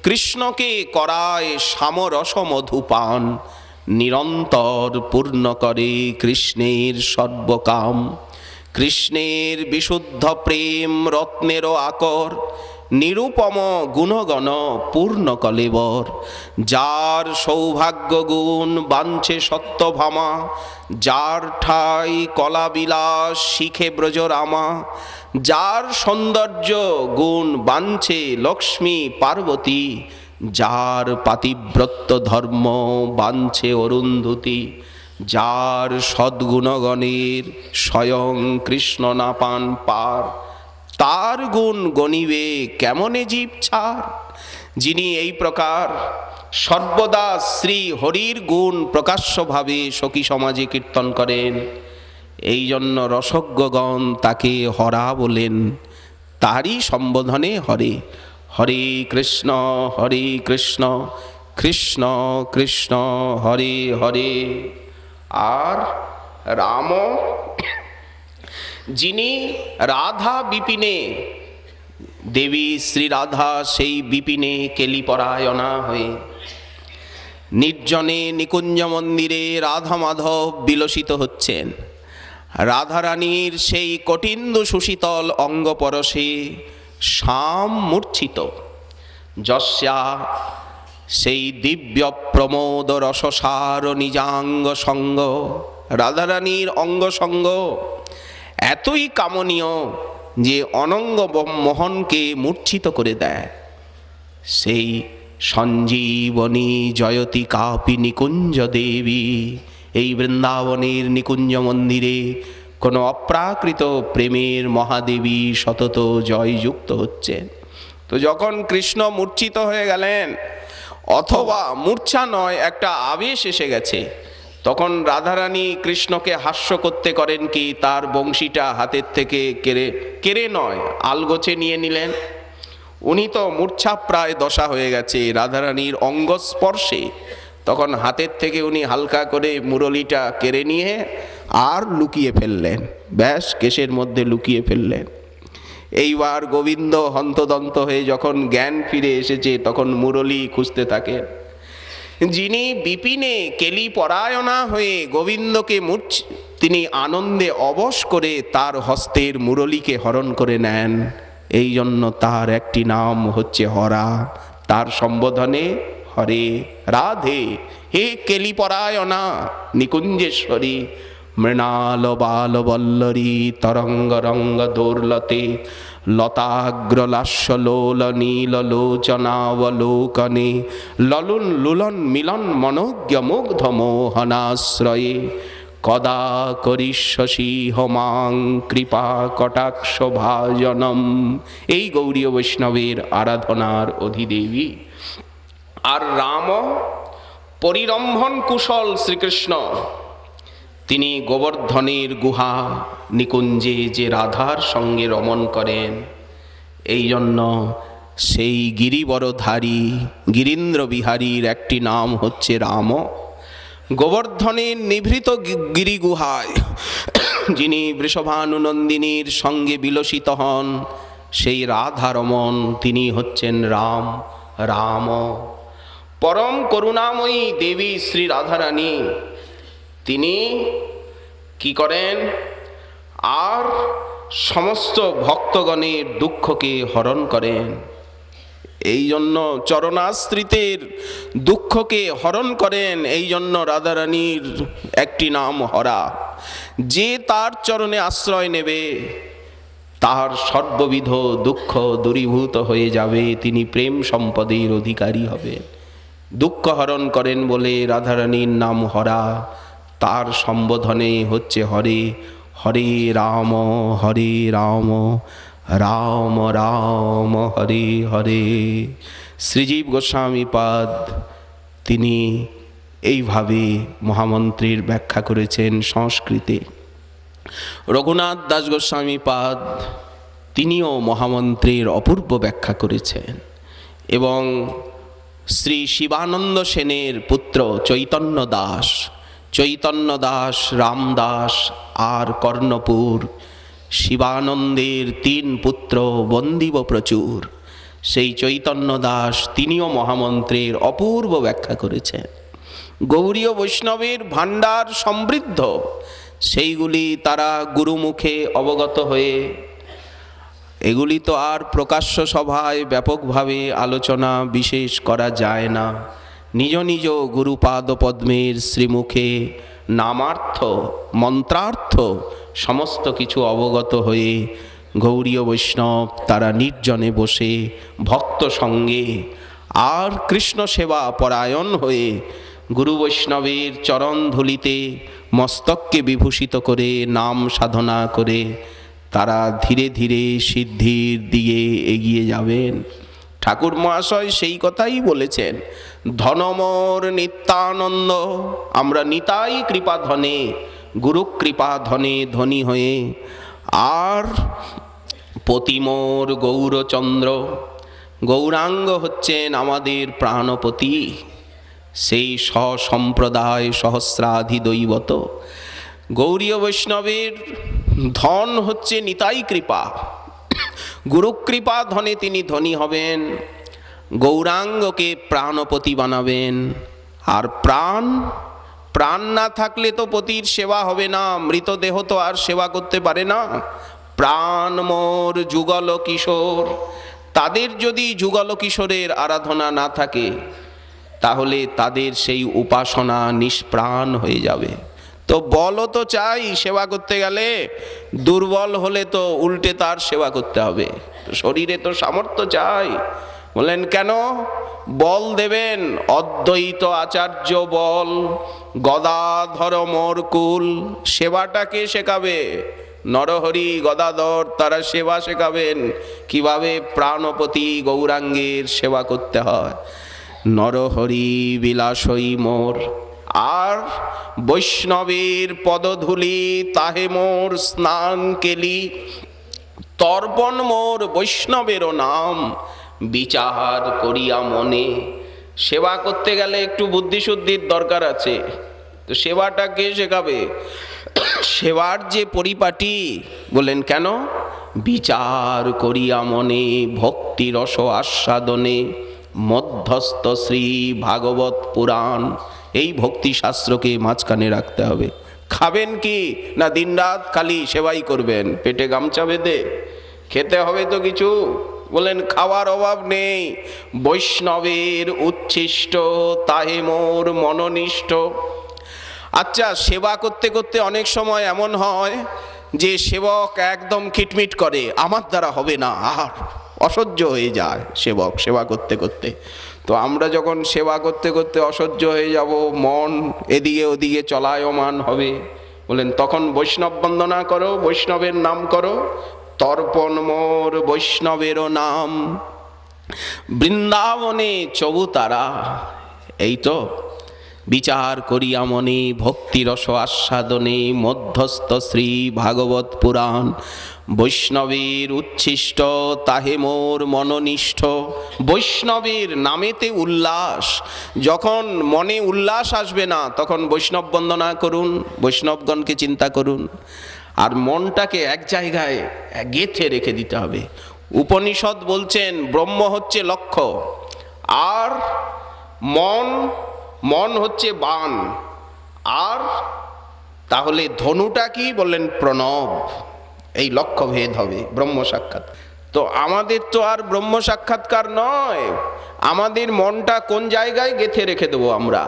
কৃষ্ণকে করায় সামরস মধুপান, নিরন্তর পূর্ণ করে কৃষ্ণের সর্বকাম। কৃষ্ণের বিশুদ্ধ প্রেম রত্নেরও আকর, নিরুপম গুণগণ পূর্ণ কলেবর। যার সৌভাগ্য গুণ বাঞ্ছে সত্যভামা, যার ঠাই কলা বিলাস শিখে ব্রজরামা, যার সৌন্দর্য গুণ বাঞ্ছে লক্ষ্মী পার্বতী, যার পাতিব্রত্য ধর্ম বাঞ্ছে অরুন্ধতী, যার সদ্গুণগণের স্বয়ং কৃষ্ণ না পান পার, তার গুণ গণিবে কেমনে জীব ছাড়। যিনি এই প্রকার সর্বদা শ্রী হরির গুণ প্রকাশ্যভাবে সখী সমাজে কীর্তন করেন, এই জন্য রসজ্ঞগণ তাকে হরা বলেন, তারই সম্বোধনে হরে। হরে কৃষ্ণ কৃষ্ণ কৃষ্ণ হরে হরে। আর রাম, যিনি রাধা বিপিনে, দেবী শ্রী রাধা সেই বিপিনে কেলিপরায়ণা হয়ে নির্জনে নিকুঞ্জ মন্দিরে রাধা মাধব বিলসিত হচ্ছেন। রাধারানীর সেই কটিন্দু সুশীতল অঙ্গ পরশে শ্যাম মূর্ছিত, যস্যা সেই দিব্য প্রমোদ রসসার নিজাঙ্গ সঙ্গ। রাধারানীর অঙ্গ সঙ্গ এতই কামনীয় যে অনঙ্গ মোহনকে মূর্ছিত করে দেয়। সেই সঞ্জীবনী জয়তী কাপি নিকুঞ্জ দেবী, এই বৃন্দাবনের নিকুঞ্জ মন্দিরে কোনো অপ্রাকৃত প্রেমের মহাদেবী সতত জয়যুক্ত হচ্ছেন। তো যখন কৃষ্ণ মূর্ছিত হয়ে গেলেন, অথবা মূর্ছা নয়, একটা আবেশ এসে গেছে, তখন রাধারানী কৃষ্ণকে হাস্য করতে করেন কি, তার বংশীটা হাতের থেকে কেড়ে নয় আলগোছে নিয়ে নিলেন। উনি তো মূর্ছা প্রায় দশা হয়ে গেছে রাধারানীর অঙ্গ স্পর্শে, তখন হাতের থেকে উনি হালকা করে মুরলিটা কেড়ে নিয়ে আর লুকিয়ে ফেললেন, ব্যাস কেশের মধ্যে লুকিয়ে ফেললেন। এইবার গোবিন্দ হন্তদন্ত হয়ে যখন জ্ঞান ফিরে এসেছে, তখন মুরলি খুঁজতে থাকেন। যিনি বিপিনে কেলি পরায়ণা হয়ে গোবিন্দকে তিনি আনন্দে অবশ করে তার হস্তের মুরলীকে হরণ করে নেন, এই জন্য তার একটি নাম হচ্ছে হরা, তার সম্বোধনে হরে। রাধে হে কেলি পরায়ণা নিকুঞ্জেশ্বরী, মৃণাল বাল বল্লরী তরঙ্গ রঙ্গ দৌর্লতে, লতাগ্রলাস্য লোল নীল লোচনাবলোকনে, ললুন লুলন মিলন মনোজ্ঞ মুগ্ধ মোহনাশ্রয়ে, কদা করিষ্যসি হোমাং কৃপা কটাক্ষ ভাজনম। এই গৌরীয় বৈষ্ণবের আরাধনার অধিদেবী। আর রাম পরিরম্ভন কুশল শ্রীকৃষ্ণ, তিনি গোবর্ধনের গুহা নিকুঞ্জে যে রাধার সঙ্গে রমণ করেন, এই জন্য সেই গিরিবরধারী গিরীন্দ্র বিহারীর একটি নাম হচ্ছে রাম। গোবর্ধনের নিভৃত গিরিগুহায় যিনি বৃষভানুনন্দিনীর সঙ্গে বিলসিত হন, সেই রাধারমণ তিনি হচ্ছেন রাম। রাম পরম করুণাময়ী দেবী শ্রী রাধারানী, তিনি কি করেন, আর সমস্ত ভক্তগণের দুঃখকে হরণ করেন। এই জন্য চরণাশ্রিতের দুঃখকে হরণ করেন, এই জন্য রাধারানীর একটি নাম হরা। যে তার চরণে আশ্রয় নেবে তার সর্ববিধ দুঃখ দূরীভূত হয়ে যাবে, তিনি প্রেম সম্পদের অধিকারী হবেন। দুঃখ হরণ করেন বলে রাধারানীর নাম হরা। তার সম্বোধনে হচ্ছে হরে, হরে রাম রাম রাম হরে হরে। শ্রীজীব গোস্বামী পাদ তিনি এইভাবে মহামন্ত্রের ব্যাখ্যা করেছেন সংস্কৃতে। রঘুনাথ দাস গোস্বামী পাদ তিনিও মহামন্ত্রের অপূর্ব ব্যাখ্যা করেছেন। এবং শ্রী শিবানন্দ সেনের পুত্র চৈতন্য দাস, রামদাস আর কর্ণপুর, শিবানন্দের 3 পুত্র বন্দিব প্রচুর, সেই চৈতন্য দাস তিনিও মহামন্ত্রের অপূর্ব ব্যাখ্যা করেছেন। গৌড়ীয় বৈষ্ণবের ভাণ্ডার সমৃদ্ধ, সেইগুলি তারা গুরুমুখে অবগত হয়ে, এগুলি তো আর প্রকাশ্য সভায় ব্যাপকভাবে আলোচনা বিশেষ করা যায় না। নিজ নিজ গুরুপাদ পদ্মের শ্রীমুখে নামার্থ মন্ত্রার্থ সমস্ত কিছু অবগত হয়ে গৌড়ীয় বৈষ্ণব তারা নির্জনে বসে ভক্ত সঙ্গে আর কৃষ্ণ সেবা পরায়ণ হয়ে গুরু বৈষ্ণবের চরণ ধুলিতে মস্তককে বিভূষিত করে নাম সাধনা করে তারা ধীরে ধীরে সিদ্ধির দিকে এগিয়ে যাবেন। ঠাকুর মহাশয় সেই কথাই বলেছেন, ধনমোর নিত্যানন্দ, আমরা নিতাই কৃপা ধনে, গুরু কৃপা ধনে ধনী হয়ে। আর পতিমোর গৌরচন্দ্র, গৌরাঙ্গ হচ্ছেন আমাদের প্রাণপতি, সেই স্বসম্প্রদায় সহস্রাধি দৈবত। গৌড়ীয় বৈষ্ণবের ধন হচ্ছে নিতাই কৃপা, গুরু কৃপা ধনে তিনি ধনী হবেন, গৌরাঙ্গকে প্রাণপতি বানাবেন। আর প্রাণ না থাকলে তো পতির সেবা হবে না, মৃতদেহ তো আর সেবা করতে পারে না। প্রাণ মোর যুগল কিশোর, তাদের যদি যুগল কিশোরের আরাধনা না থাকে তাহলে তাদের সেই উপাসনা নিষ্প্রাণ হয়ে যাবে। তো বলও তো চাই সেবা করতে গেলে, দুর্বল হলে তো উল্টে তার সেবা করতে হবে। শরীরে তো সামর্থ্য চাই। বলেন কেন? বল দেবেন অদ্বৈত আচার্য বল, গদাধর মোর কুল। সেবাটাকে শেখাবে নরহরি গদাধর, তারা সেবা শেখাবেন কিভাবে প্রাণপতি গৌরাঙ্গের সেবা করতে হয়। নরহরি বিলাসই মোর, আর বৈষ্ণবের পদধূলি তাহে মোর স্নান কেলি। তর্পণ মোর বৈষ্ণবেরও নাম, বিচার করিয়া মনে। সেবা করতে গেলে একটু বুদ্ধিশুদ্ধির দরকার আছে, তো সেবাটা কে শেখাবে? সেবার যে পরিপাটি, বলেন কেন? বিচার করিয়া মনে, ভক্তি রস আস্বাদনে, মধ্যস্থ শ্রী ভাগবত পুরাণ। এই ভক্তি শাস্ত্রকে মাঝখানে রাখতে হবে। খাবেন কি না দিনরাত খালি সেবাই করবেন? পেটে গামছা বেঁধে খেতে হবে তো কিছু। বলেন খাওয়ার অভাব নেই। বৈষ্ণবের উচ্ছিষ্ট তাহে মোর মনোনিষ্ঠ। আচ্ছা, সেবা করতে করতে অনেক সময় এমন হয় যে সেবক একদম খিটমিট করে, আমার দ্বারা হবে না, আর অসহ্য হয়ে যায় সেবক সেবা করতে করতে। তো আমরা যখন সেবা করতে করতে অসহ্য হয়ে যাব, মন এদিকে ওদিকে চলায়মান হবে, বলেন তখন বৈষ্ণব বন্দনা করো, বৈষ্ণবের নাম করো। তর্পণ মোর বৈষ্ণবেরও নাম, বৃন্দাবনে চবুতারা। এই তো বিচার করিয়া মনে, ভক্তিরস আস্বাদনে, মধ্যস্থ শ্রী ভাগবত পুরাণ। বৈষ্ণবের উচ্ছিষ্ট তাহে মোর মনোনিষ্ঠ। বৈষ্ণবের নামেতে উল্লাস। যখন মনে উল্লাস আসবে না তখন বৈষ্ণব বন্দনা করুন, বৈষ্ণবগণকে চিন্তা করুন। আর মনটাকে এক জায়গায় গেঁথে রেখে দিতে হবে। উপনিষদ বলছেন ব্রহ্ম হচ্ছে লক্ষ্য, আর মন হচ্ছে বাণ। আর তাহলে ধনুটা কি? বললেন প্রণব। এই লক্ষ্য ভেদ হবে ব্রহ্ম সাক্ষাৎ। তো আমাদের তো আর ব্রহ্ম সাক্ষাৎকার নয়, আমাদের মনটা কোন জায়গায় গেঁথে রেখে দেবো আমরা?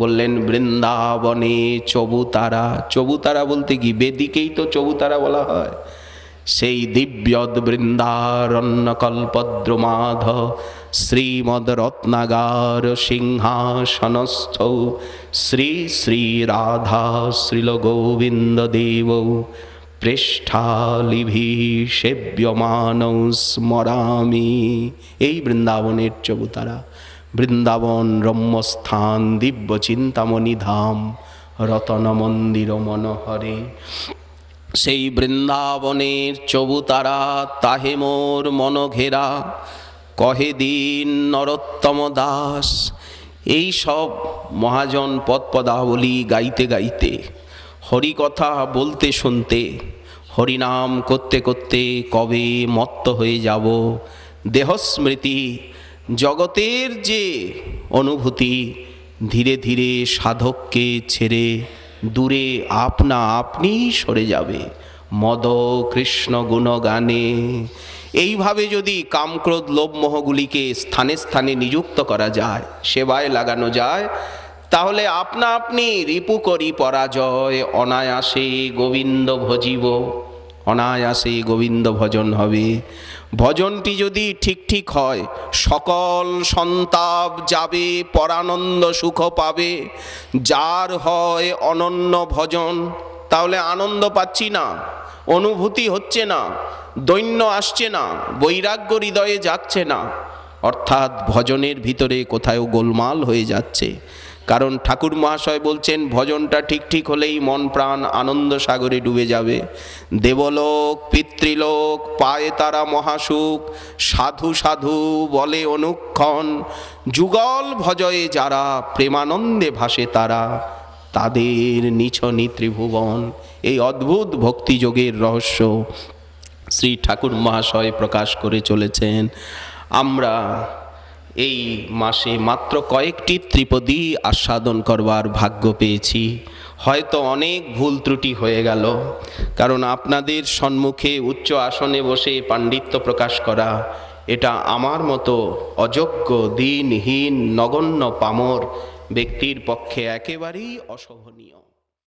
বললেন বৃন্দাবনে চবুতারা। চবুতারা বলতে কি? বেদিকেই তো চবুতারা বলা হয়। সেই দিব্যদ বৃন্দারণ্য কল্পদ্রুমাধ শ্রীমদ রত্নাগার সিংহাসনস্থ শ্রী শ্রী রাধা শ্রীল গোবিন্দ দেব পৃষ্ঠালিভি সেব্যমানৌ স্মরামি। এই বৃন্দাবনের চবুতারা। বৃন্দাবন রম্যস্থান দিব্য চিন্তামণি ধাম রতন মন্দির মনোহরে। সেই বৃন্দাবনের চবুতারা তাহে মোর মন ঘেরা, কহে দিন নরোত্তম দাস। এই সব মহাজন পদপদাবলী গাইতে গাইতে, হরিকথা বলতে শুনতে, হরিনাম করতে করতে কবে মত্ত হয়ে যাব। দেহস্মৃতি জগতের যে অনুভূতি ধীরে ধীরে সাধককে ছেড়ে দূরে আপনা আপনি সরে যাবে। মদ কৃষ্ণ গুণগানে। এইভাবে যদি কামক্রোধ লোভ মোহগুলিকে স্থানে স্থানে নিযুক্ত করা যায়, সেবায় লাগানো যায়, তাহলে আপনা আপনি রিপু করি পরাজয়, অনায়াসে গোবিন্দ ভজিব। অনায়াসে গোবিন্দ ভজন হবে। ভজনটি যদি ঠিক ঠিক হয়, সকল সন্তাপ যাবে, পরানন্দ সুখ পাবে। যার হয় অনন্য ভজন, তাহলে আনন্দ পাচ্ছি না, অনুভূতি হচ্ছে না, দৈন্য আসছে না, বৈরাগ্য হৃদয়ে যাচ্ছে না, অর্থাৎ ভজনের ভিতরে কোথাও গোলমাল হয়ে যাচ্ছে। কারণ ঠাকুর মহাশয় বলছেন ভজনটা ঠিক ঠিক হলেই মন প্রাণ আনন্দ সাগরে ডুবে যাবে। দেবলোক পিতৃলোক পায় তারা মহাসুখ, সাধু সাধু বলে অনুক্ষণ। যুগল ভজয়ে যারা প্রেমানন্দে ভাসে তারা, তাদের নিছনি ত্রিভুবন। এই অদ্ভুত ভক্তিযোগের রহস্য শ্রী ঠাকুর মহাশয় প্রকাশ করে চলেছেন। আমরা এই মাসে মাত্র কয়েকটি ত্রিপদী আস্বাদন করবার ভাগ্য পেয়েছি। হয়তো অনেক ভুল ত্রুটি হয়ে গেল, কারণ আপনাদের সম্মুখে উচ্চ আসনে বসে পাণ্ডিত্য প্রকাশ করা, এটা আমার মতো অযোগ্য দীনহীন নগণ্য পামর ব্যক্তির পক্ষে একেবারেই অশোভনীয়।